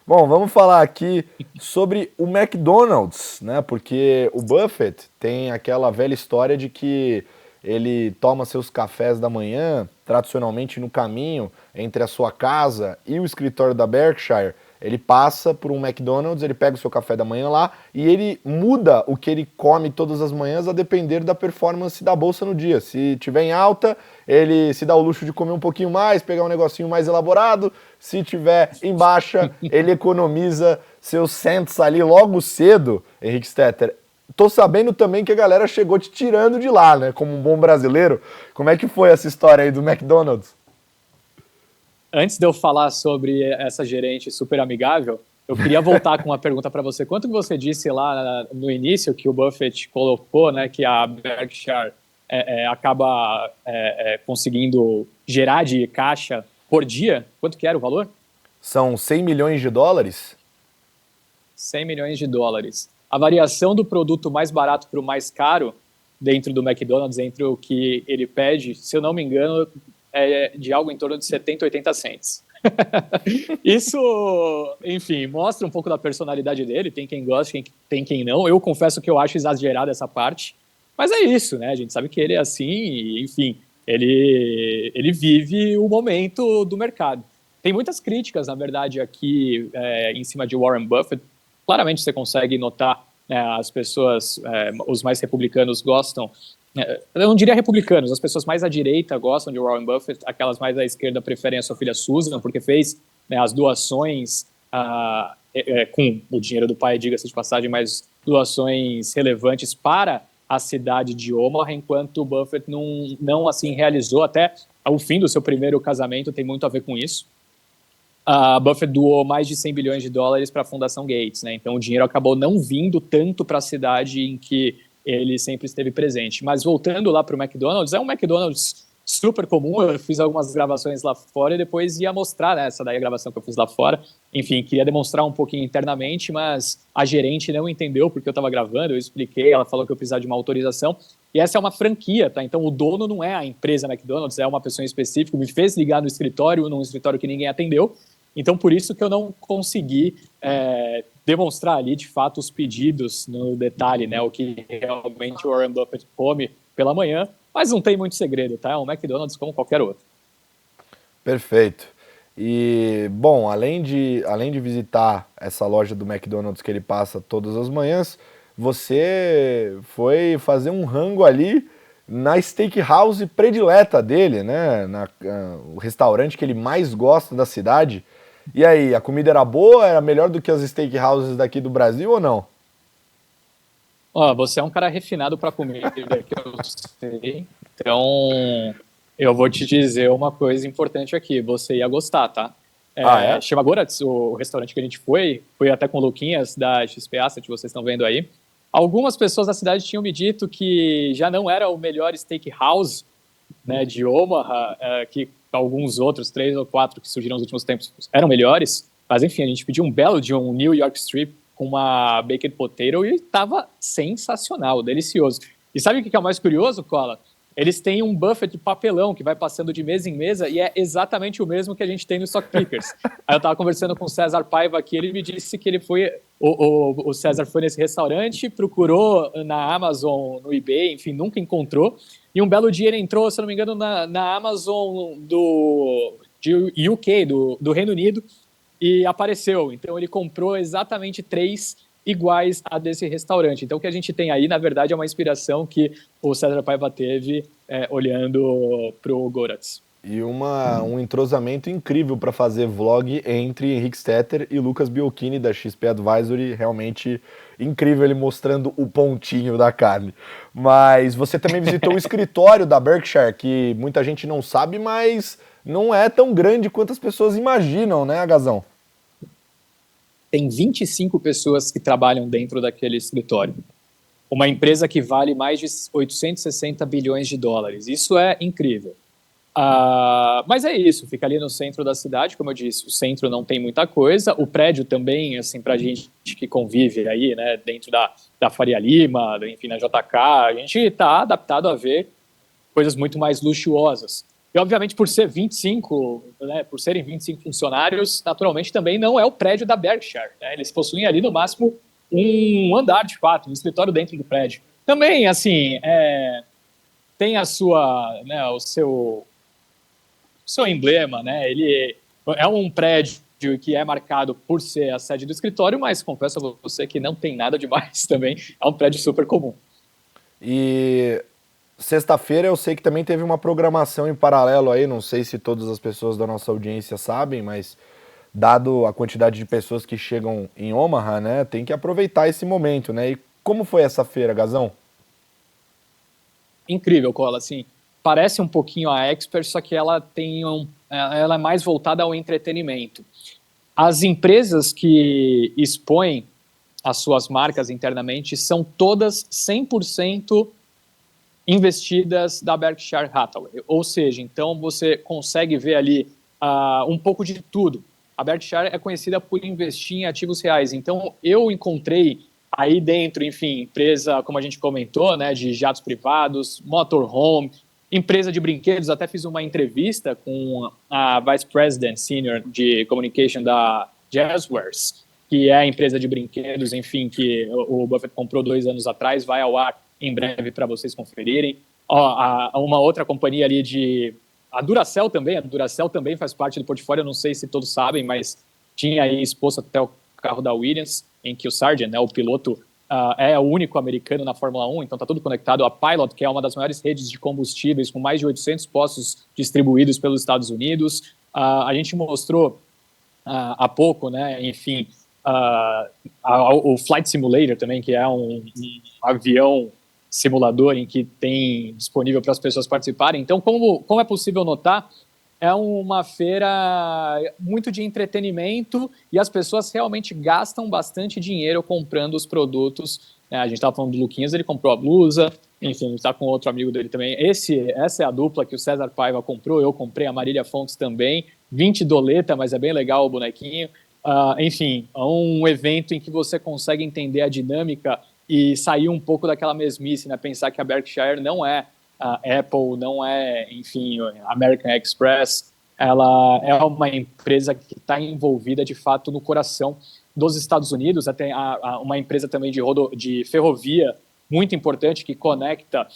Speaker 1: Bom, vamos falar aqui sobre o McDonald's, né? Porque o Buffett tem aquela velha história de que ele toma seus cafés da manhã, tradicionalmente no caminho entre a sua casa e o escritório da Berkshire. Ele passa por um McDonald's, ele pega o seu café da manhã lá e ele muda o que ele come todas as manhãs a depender da performance da bolsa no dia. Se tiver em alta, ele se dá o luxo de comer um pouquinho mais, pegar um negocinho mais elaborado. Se tiver em baixa, ele economiza seus cents ali logo cedo. Henrique Stetter, tô sabendo também que a galera chegou te tirando de lá, né? Como um bom brasileiro. Como é que foi essa história aí do McDonald's?
Speaker 2: Antes de eu falar sobre essa gerente super amigável, eu queria voltar com uma pergunta para você. Quanto que você disse lá no início que o Buffett colocou, né, que a Berkshire acaba conseguindo gerar de caixa por dia? Quanto que era o valor?
Speaker 1: São 100 milhões de dólares?
Speaker 2: 100 milhões de dólares. A variação do produto mais barato para o mais caro dentro do McDonald's, entre o que ele pede, se eu não me engano, é de algo em torno de 70, 80 cents. Isso, enfim, mostra um pouco da personalidade dele. Tem quem gosta, tem quem não. Eu confesso que eu acho exagerada essa parte. Mas é isso, né? A gente sabe que ele é assim e, enfim, ele vive o momento do mercado. Tem muitas críticas, na verdade, aqui em cima de Warren Buffett. Claramente você consegue notar, as pessoas, os mais republicanos gostam, eu não diria republicanos, as pessoas mais à direita gostam de Warren Buffett, aquelas mais à esquerda preferem a sua filha Susan, porque fez, né, as doações com o dinheiro do pai, diga-se de passagem, mas doações relevantes para a cidade de Omaha, enquanto o Buffett não assim realizou, até o fim do seu primeiro casamento tem muito a ver com isso. A Buffett doou mais de 100 bilhões de dólares para a Fundação Gates, né? Então o dinheiro acabou não vindo tanto para a cidade em que ele sempre esteve presente. Mas voltando lá para o McDonald's, é um McDonald's super comum. Eu fiz algumas gravações lá fora e depois ia mostrar, né, essa daí a gravação que eu fiz lá fora. Enfim, queria demonstrar um pouquinho internamente, mas a gerente não entendeu porque eu estava gravando. Eu expliquei, ela falou que eu precisava de uma autorização. E essa é uma franquia, tá? Então o dono não é a empresa McDonald's, é uma pessoa em específico. Me fez ligar no escritório, num escritório que ninguém atendeu. Então, por isso que eu não consegui demonstrar ali, de fato, os pedidos no detalhe, né? O que realmente o Warren Buffett come pela manhã, mas não tem muito segredo, tá? É um McDonald's como qualquer outro.
Speaker 1: Perfeito. E, bom, além de visitar essa loja do McDonald's que ele passa todas as manhãs, você foi fazer um rango ali na steakhouse predileta dele, né? O restaurante que ele mais gosta da cidade. E aí, a comida era boa? Era melhor do que as steakhouses daqui do Brasil ou não?
Speaker 2: Você é um cara refinado para comida, que eu sei. Então, eu vou te dizer uma coisa importante aqui. Você ia gostar, tá?
Speaker 1: É?
Speaker 2: Chama Goratz, o restaurante que a gente foi até com o Luquinhas da XP Asset, vocês estão vendo aí. Algumas pessoas da cidade tinham me dito que já não era o melhor steakhouse, né, de Omaha, que alguns outros, 3 ou 4 que surgiram nos últimos tempos, eram melhores. Mas, enfim, a gente pediu um belo de um New York Strip com uma baked potato e estava sensacional, delicioso. E sabe o que é o mais curioso, Cola? Eles têm um buffet de papelão que vai passando de mesa em mesa e é exatamente o mesmo que a gente tem no Stock Pickers. Aí eu estava conversando com o César Paiva aqui, ele me disse que ele foi... O César foi nesse restaurante, procurou na Amazon, no eBay, enfim, nunca encontrou. E um belo dia ele entrou, se não me engano, na Amazon de UK, do Reino Unido, e apareceu. Então ele comprou exatamente 3 iguais a desse restaurante. Então o que a gente tem aí, na verdade, é uma inspiração que o César Paiva teve olhando para o Goratz.
Speaker 1: E um entrosamento incrível para fazer vlog entre Henrique Stetter e Lucas Biolchini da XP Advisory, realmente incrível ele mostrando o pontinho da carne. Mas você também visitou o escritório da Berkshire, que muita gente não sabe, mas não é tão grande quanto as pessoas imaginam, né, Agazão?
Speaker 2: Tem 25 pessoas que trabalham dentro daquele escritório. Uma empresa que vale mais de 860 bilhões de dólares. Isso é incrível. Mas é isso, fica ali no centro da cidade, como eu disse, o centro não tem muita coisa, o prédio também, assim, para a gente que convive aí, né, dentro da Faria Lima, enfim, na JK, a gente está adaptado a ver coisas muito mais luxuosas. E, obviamente, por ser 25, né, por serem 25 funcionários, naturalmente também não é o prédio da Berkshire, né, eles possuem ali, no máximo, um andar, de fato, um escritório dentro do prédio. Também, assim, tem a sua, né, o seu emblema, né? Ele é um prédio que é marcado por ser a sede do escritório, mas confesso a você que não tem nada demais também. É um prédio super comum.
Speaker 1: E sexta-feira eu sei que também teve uma programação em paralelo aí, não sei se todas as pessoas da nossa audiência sabem, mas dado a quantidade de pessoas que chegam em Omaha, né, tem que aproveitar esse momento, né? E como foi essa feira, Gazão?
Speaker 2: Incrível, Cola, assim, parece um pouquinho a Expert, só que ela tem ela é mais voltada ao entretenimento. As empresas que expõem as suas marcas internamente são todas 100% investidas da Berkshire Hathaway. Ou seja, então você consegue ver ali um pouco de tudo. A Berkshire é conhecida por investir em ativos reais. Então, eu encontrei aí dentro, enfim, empresa, como a gente comentou, né, de jatos privados, motorhome, empresa de brinquedos. Até fiz uma entrevista com a Vice President Senior de Communication da Jazzwares, que é a empresa de brinquedos, enfim, que o Buffett comprou 2 anos atrás, vai ao ar em breve para vocês conferirem. Uma outra companhia ali a Duracell também faz parte do portfólio, eu não sei se todos sabem, mas tinha aí exposto até o carro da Williams, em que o Sargent, né, o piloto, é o único americano na Fórmula 1, então está tudo conectado. A Pilot, que é uma das maiores redes de combustíveis, com mais de 800 postos distribuídos pelos Estados Unidos. A gente mostrou há pouco, né, enfim, o Flight Simulator também, que é um avião simulador em que tem disponível para as pessoas participarem. Então, como é possível notar, é uma feira muito de entretenimento e as pessoas realmente gastam bastante dinheiro comprando os produtos. A gente estava falando do Luquinhas, ele comprou a blusa, enfim, a gente está com outro amigo dele também. Essa é a dupla que o César Paiva comprou, eu comprei, a Marília Fontes também, 20 doleta, mas é bem legal o bonequinho. Enfim, é um evento em que você consegue entender a dinâmica e sair um pouco daquela mesmice, né? Pensar que a Berkshire não é a Apple, não é, enfim, American Express, ela é uma empresa que está envolvida, de fato, no coração dos Estados Unidos. Tem uma empresa também de ferrovia muito importante que conecta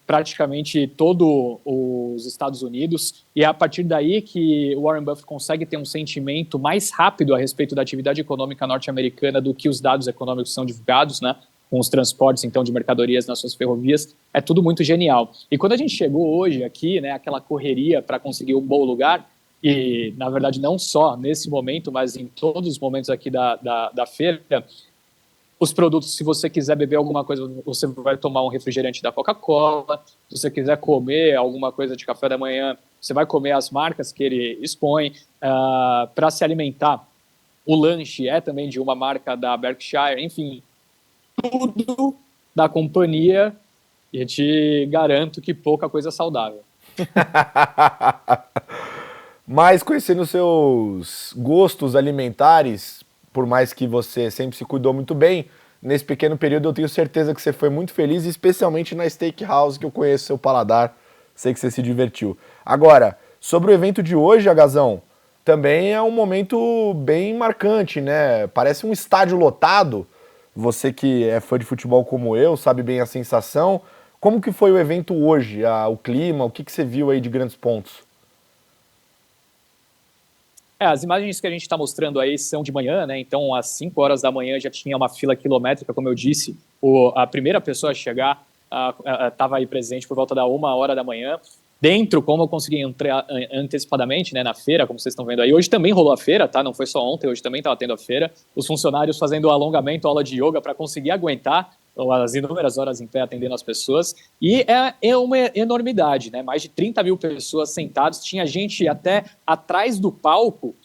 Speaker 2: praticamente todos os Estados Unidos, e é a partir daí que o Warren Buffett consegue ter um sentimento mais rápido a respeito da atividade econômica norte-americana do que os dados econômicos são divulgados, né, com os transportes, então, de mercadorias nas suas ferrovias. É tudo muito genial. E quando a gente chegou hoje aqui, né, aquela correria para conseguir um bom lugar, e, na verdade, não só nesse momento, mas em todos os momentos aqui da feira, os produtos, se você quiser beber alguma coisa, você vai tomar um refrigerante da Coca-Cola. Se você quiser comer alguma coisa de café da manhã, você vai comer as marcas que ele expõe. Para se alimentar, o lanche é também de uma marca da Berkshire. Enfim, tudo da companhia, e eu te garanto que pouca coisa saudável.
Speaker 1: Mas conhecendo seus gostos alimentares, por mais que você sempre se cuidou muito bem, nesse pequeno período eu tenho certeza que você foi muito feliz, especialmente na Steakhouse, que eu conheço seu paladar, sei que você se divertiu. Agora, sobre o evento de hoje, Agazão, também é um momento bem marcante, né? Parece um estádio lotado. Você que é fã de futebol como eu, sabe bem a sensação. Como que foi o evento hoje? O clima, o que você viu aí de grandes pontos?
Speaker 2: As imagens que a gente está mostrando aí são de manhã, né? Então, às 5 horas da manhã já tinha uma fila quilométrica, como eu disse. A primeira pessoa a chegar estava aí presente por volta da 1 hora da manhã. Dentro, como eu consegui entrar antecipadamente, né, na feira, como vocês estão vendo aí. Hoje também rolou a feira, tá? Não foi só ontem, hoje também estava tendo a feira. Os funcionários fazendo alongamento, aula de yoga para conseguir aguentar as inúmeras horas em pé atendendo as pessoas. E é uma enormidade, né? Mais de 30 mil pessoas sentadas. Tinha gente até atrás do palco.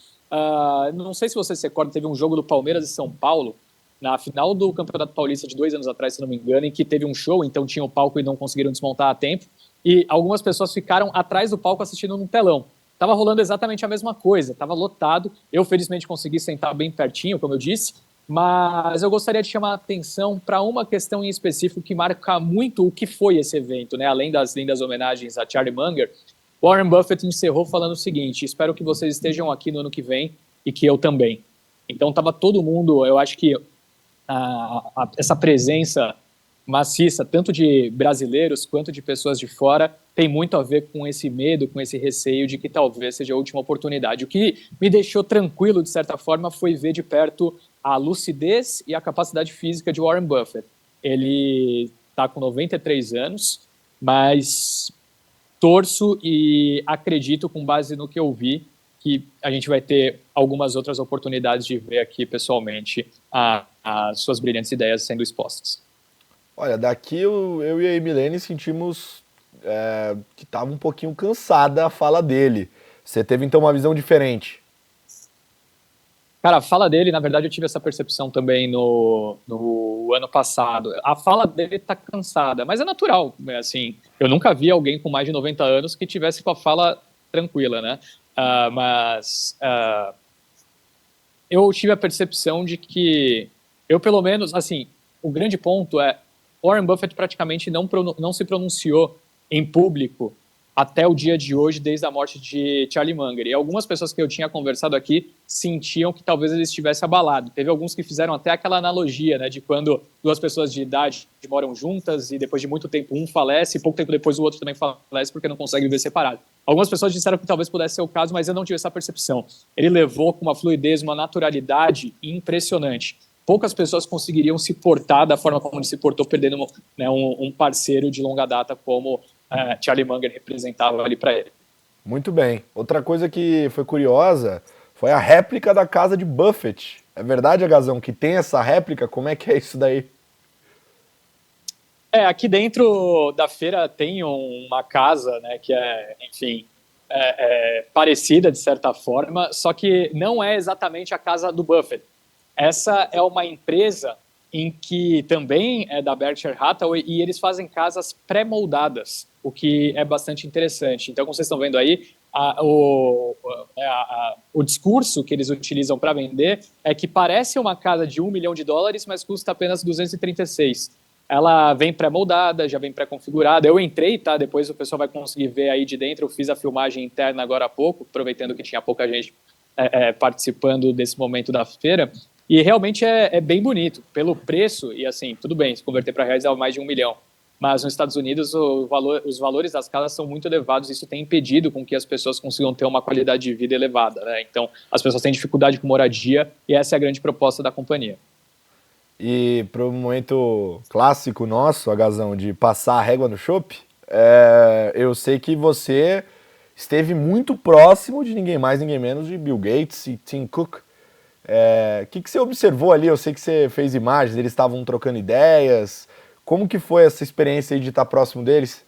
Speaker 2: Não sei se você se recorda, teve um jogo do Palmeiras e São Paulo, na final do Campeonato Paulista de 2 anos atrás, se não me engano, em que teve um show, então tinha o palco e não conseguiram desmontar a tempo. E algumas pessoas ficaram atrás do palco assistindo num telão. Estava rolando exatamente a mesma coisa, estava lotado. Eu, felizmente, consegui sentar bem pertinho, como eu disse, mas eu gostaria de chamar a atenção para uma questão em específico que marca muito o que foi esse evento, né? Além das lindas homenagens a Charlie Munger, Warren Buffett encerrou falando o seguinte: espero que vocês estejam aqui no ano que vem e que eu também. Então estava todo mundo, eu acho que essa presença maciça, tanto de brasileiros quanto de pessoas de fora, tem muito a ver com esse medo, com esse receio de que talvez seja a última oportunidade. O que me deixou tranquilo, de certa forma, foi ver de perto a lucidez e a capacidade física de Warren Buffett. Ele está com 93 anos, mas torço e acredito, com base no que eu vi, que a gente vai ter algumas outras oportunidades de ver aqui pessoalmente as suas brilhantes ideias sendo expostas.
Speaker 1: Olha, daqui eu e a Emilene sentimos que estava um pouquinho cansada a fala dele. Você teve então uma visão diferente.
Speaker 2: Cara, a fala dele, na verdade, eu tive essa percepção também no ano passado. A fala dele tá cansada, mas é natural, né? Assim, eu nunca vi alguém com mais de 90 anos que tivesse com a fala tranquila, né? Eu tive a percepção de que eu, pelo menos, assim, o grande ponto é Warren Buffett praticamente não se pronunciou em público até o dia de hoje, desde a morte de Charlie Munger. E algumas pessoas que eu tinha conversado aqui sentiam que talvez ele estivesse abalado. Teve alguns que fizeram até aquela analogia, né, de quando duas pessoas de idade moram juntas e depois de muito tempo um falece e pouco tempo depois o outro também falece porque não consegue viver separado. Algumas pessoas disseram que talvez pudesse ser o caso, mas eu não tive essa percepção. Ele levou com uma fluidez, uma naturalidade impressionante. Poucas pessoas conseguiriam se portar da forma como ele se portou, perdendo um parceiro de longa data como Charlie Munger representava ali para ele.
Speaker 1: Muito bem. Outra coisa que foi curiosa foi a réplica da casa de Buffett. É verdade, Agazão, que tem essa réplica? Como é que é isso daí?
Speaker 2: Aqui dentro da feira tem uma casa, né, que é, enfim, parecida de certa forma, só que não é exatamente a casa do Buffett. Essa é uma empresa em que também é da Berkshire Hathaway e eles fazem casas pré-moldadas, o que é bastante interessante. Então, como vocês estão vendo aí, o discurso que eles utilizam para vender é que parece uma casa de $1 milhão, mas custa apenas 236. Ela vem pré-moldada, já vem pré-configurada. Eu entrei, tá? Depois o pessoal vai conseguir ver aí de dentro. Eu fiz a filmagem interna agora há pouco, aproveitando que tinha pouca gente participando desse momento da feira. E realmente é bem bonito. Pelo preço, e assim, tudo bem, se converter para reais é mais de $1 milhão. Mas nos Estados Unidos os valores das casas são muito elevados. Isso tem impedido com que as pessoas consigam ter uma qualidade de vida elevada, né? Então, as pessoas têm dificuldade com moradia e essa é a grande proposta da companhia.
Speaker 1: E para o momento clássico nosso, Agazão, de passar a régua no chopp, eu sei que você esteve muito próximo de ninguém mais, ninguém menos de Bill Gates e Tim Cook. O que você observou ali? Eu sei que você fez imagens, eles estavam trocando ideias. Como que foi essa experiência aí de estar próximo deles?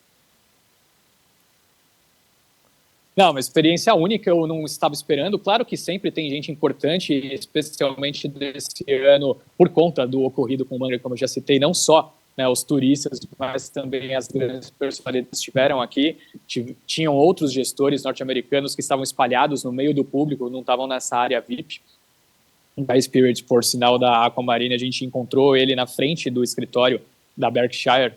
Speaker 2: Não, uma experiência única, eu não estava esperando. Claro que sempre tem gente importante, especialmente desse ano, por conta do ocorrido com o Munger, como eu já citei, não só os turistas, mas também as grandes personalidades estiveram aqui. Tinham outros gestores norte-americanos que estavam espalhados no meio do público, não estavam nessa área VIP. Da Spirit, por sinal, da Aquamarine, a gente encontrou ele na frente do escritório da Berkshire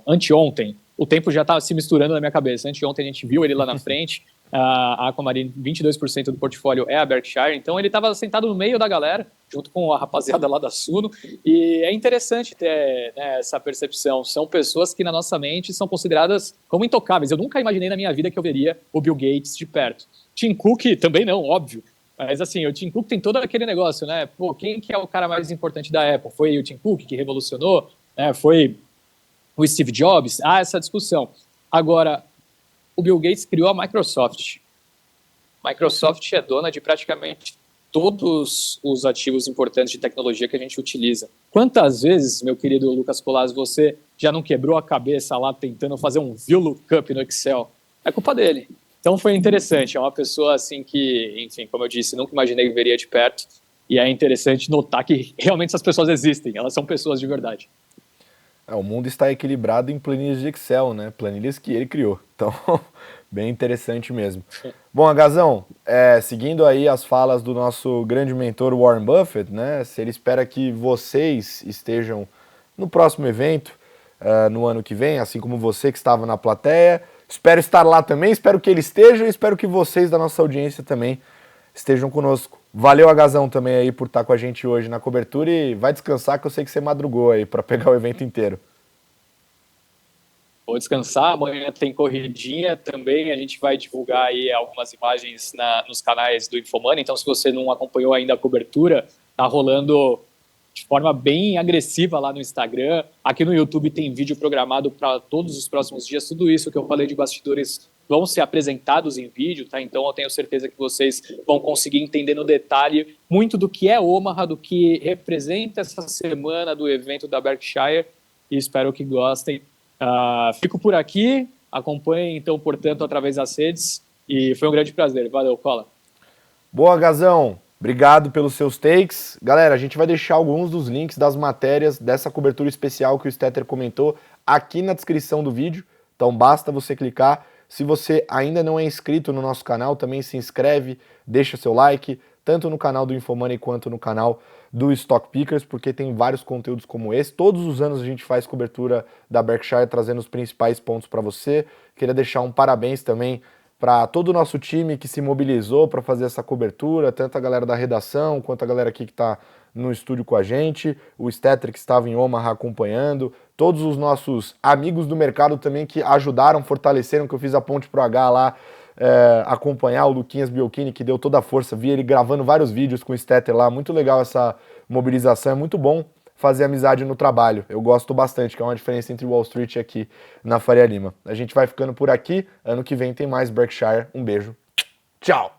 Speaker 2: anteontem. O tempo já está se misturando na minha cabeça. Anteontem a gente viu ele lá na frente. A Aquamarine, 22% do portfólio é a Berkshire. Então ele estava sentado no meio da galera, junto com a rapaziada lá da Suno. E é interessante ter essa percepção. São pessoas que na nossa mente são consideradas como intocáveis. Eu nunca imaginei na minha vida que eu veria o Bill Gates de perto. Tim Cook também não, óbvio. Mas assim, o Tim Cook tem todo aquele negócio, né? Pô, quem que é o cara mais importante da Apple? Foi o Tim Cook que revolucionou? Foi o Steve Jobs? Essa discussão. Agora, o Bill Gates criou a Microsoft. A Microsoft é dona de praticamente todos os ativos importantes de tecnologia que a gente utiliza. Quantas vezes, meu querido Lucas Colas, você já não quebrou a cabeça lá tentando fazer um VLOOKUP no Excel? É culpa dele. Então foi interessante, é uma pessoa assim que, enfim, como eu disse, nunca imaginei que veria de perto, e é interessante notar que realmente essas pessoas existem, elas são pessoas de verdade.
Speaker 1: O mundo está equilibrado em planilhas de Excel, né? Planilhas que ele criou. Então, bem interessante mesmo. Bom, Agazão, seguindo aí as falas do nosso grande mentor Warren Buffett, né? Se ele espera que vocês estejam no próximo evento, no ano que vem, assim como você que estava na plateia. Espero estar lá também, espero que ele esteja e espero que vocês da nossa audiência também estejam conosco. Valeu, Agazão, também aí por estar com a gente hoje na cobertura e vai descansar que eu sei que você madrugou aí para pegar o evento inteiro.
Speaker 2: Vou descansar, amanhã tem corridinha também, a gente vai divulgar aí algumas imagens nos canais do Infomoney, então se você não acompanhou ainda a cobertura, tá rolando de forma bem agressiva lá no Instagram. Aqui no YouTube tem vídeo programado para todos os próximos dias. Tudo isso que eu falei de bastidores vão ser apresentados em vídeo, tá? Então eu tenho certeza que vocês vão conseguir entender no detalhe muito do que é Omaha, do que representa essa semana do evento da Berkshire, e espero que gostem. Fico por aqui, Acompanhem, então, portanto, através das redes. E foi um grande prazer. Valeu, Cola.
Speaker 1: Boa, Gazão. Obrigado pelos seus takes. Galera, a gente vai deixar alguns dos links das matérias dessa cobertura especial que o Stetter comentou aqui na descrição do vídeo. Então basta você clicar. Se você ainda não é inscrito no nosso canal, também se inscreve, deixa seu like, tanto no canal do Infomoney quanto no canal do Stock Pickers, porque tem vários conteúdos como esse. Todos os anos a gente faz cobertura da Berkshire, trazendo os principais pontos para você. Queria deixar um parabéns também para todo o nosso time que se mobilizou para fazer essa cobertura, tanto a galera da redação, quanto a galera aqui que está no estúdio com a gente, o Stetter que estava em Omaha acompanhando, todos os nossos amigos do mercado também que ajudaram, fortaleceram, que eu fiz a ponte pro H lá, acompanhar o Luquinhas Biolchini, que deu toda a força, vi ele gravando vários vídeos com o Stetter lá, muito legal essa mobilização, é muito bom fazer amizade no trabalho. Eu gosto bastante, que é uma diferença entre Wall Street e aqui na Faria Lima. A gente vai ficando por aqui. Ano que vem tem mais Berkshire. Um beijo. Tchau!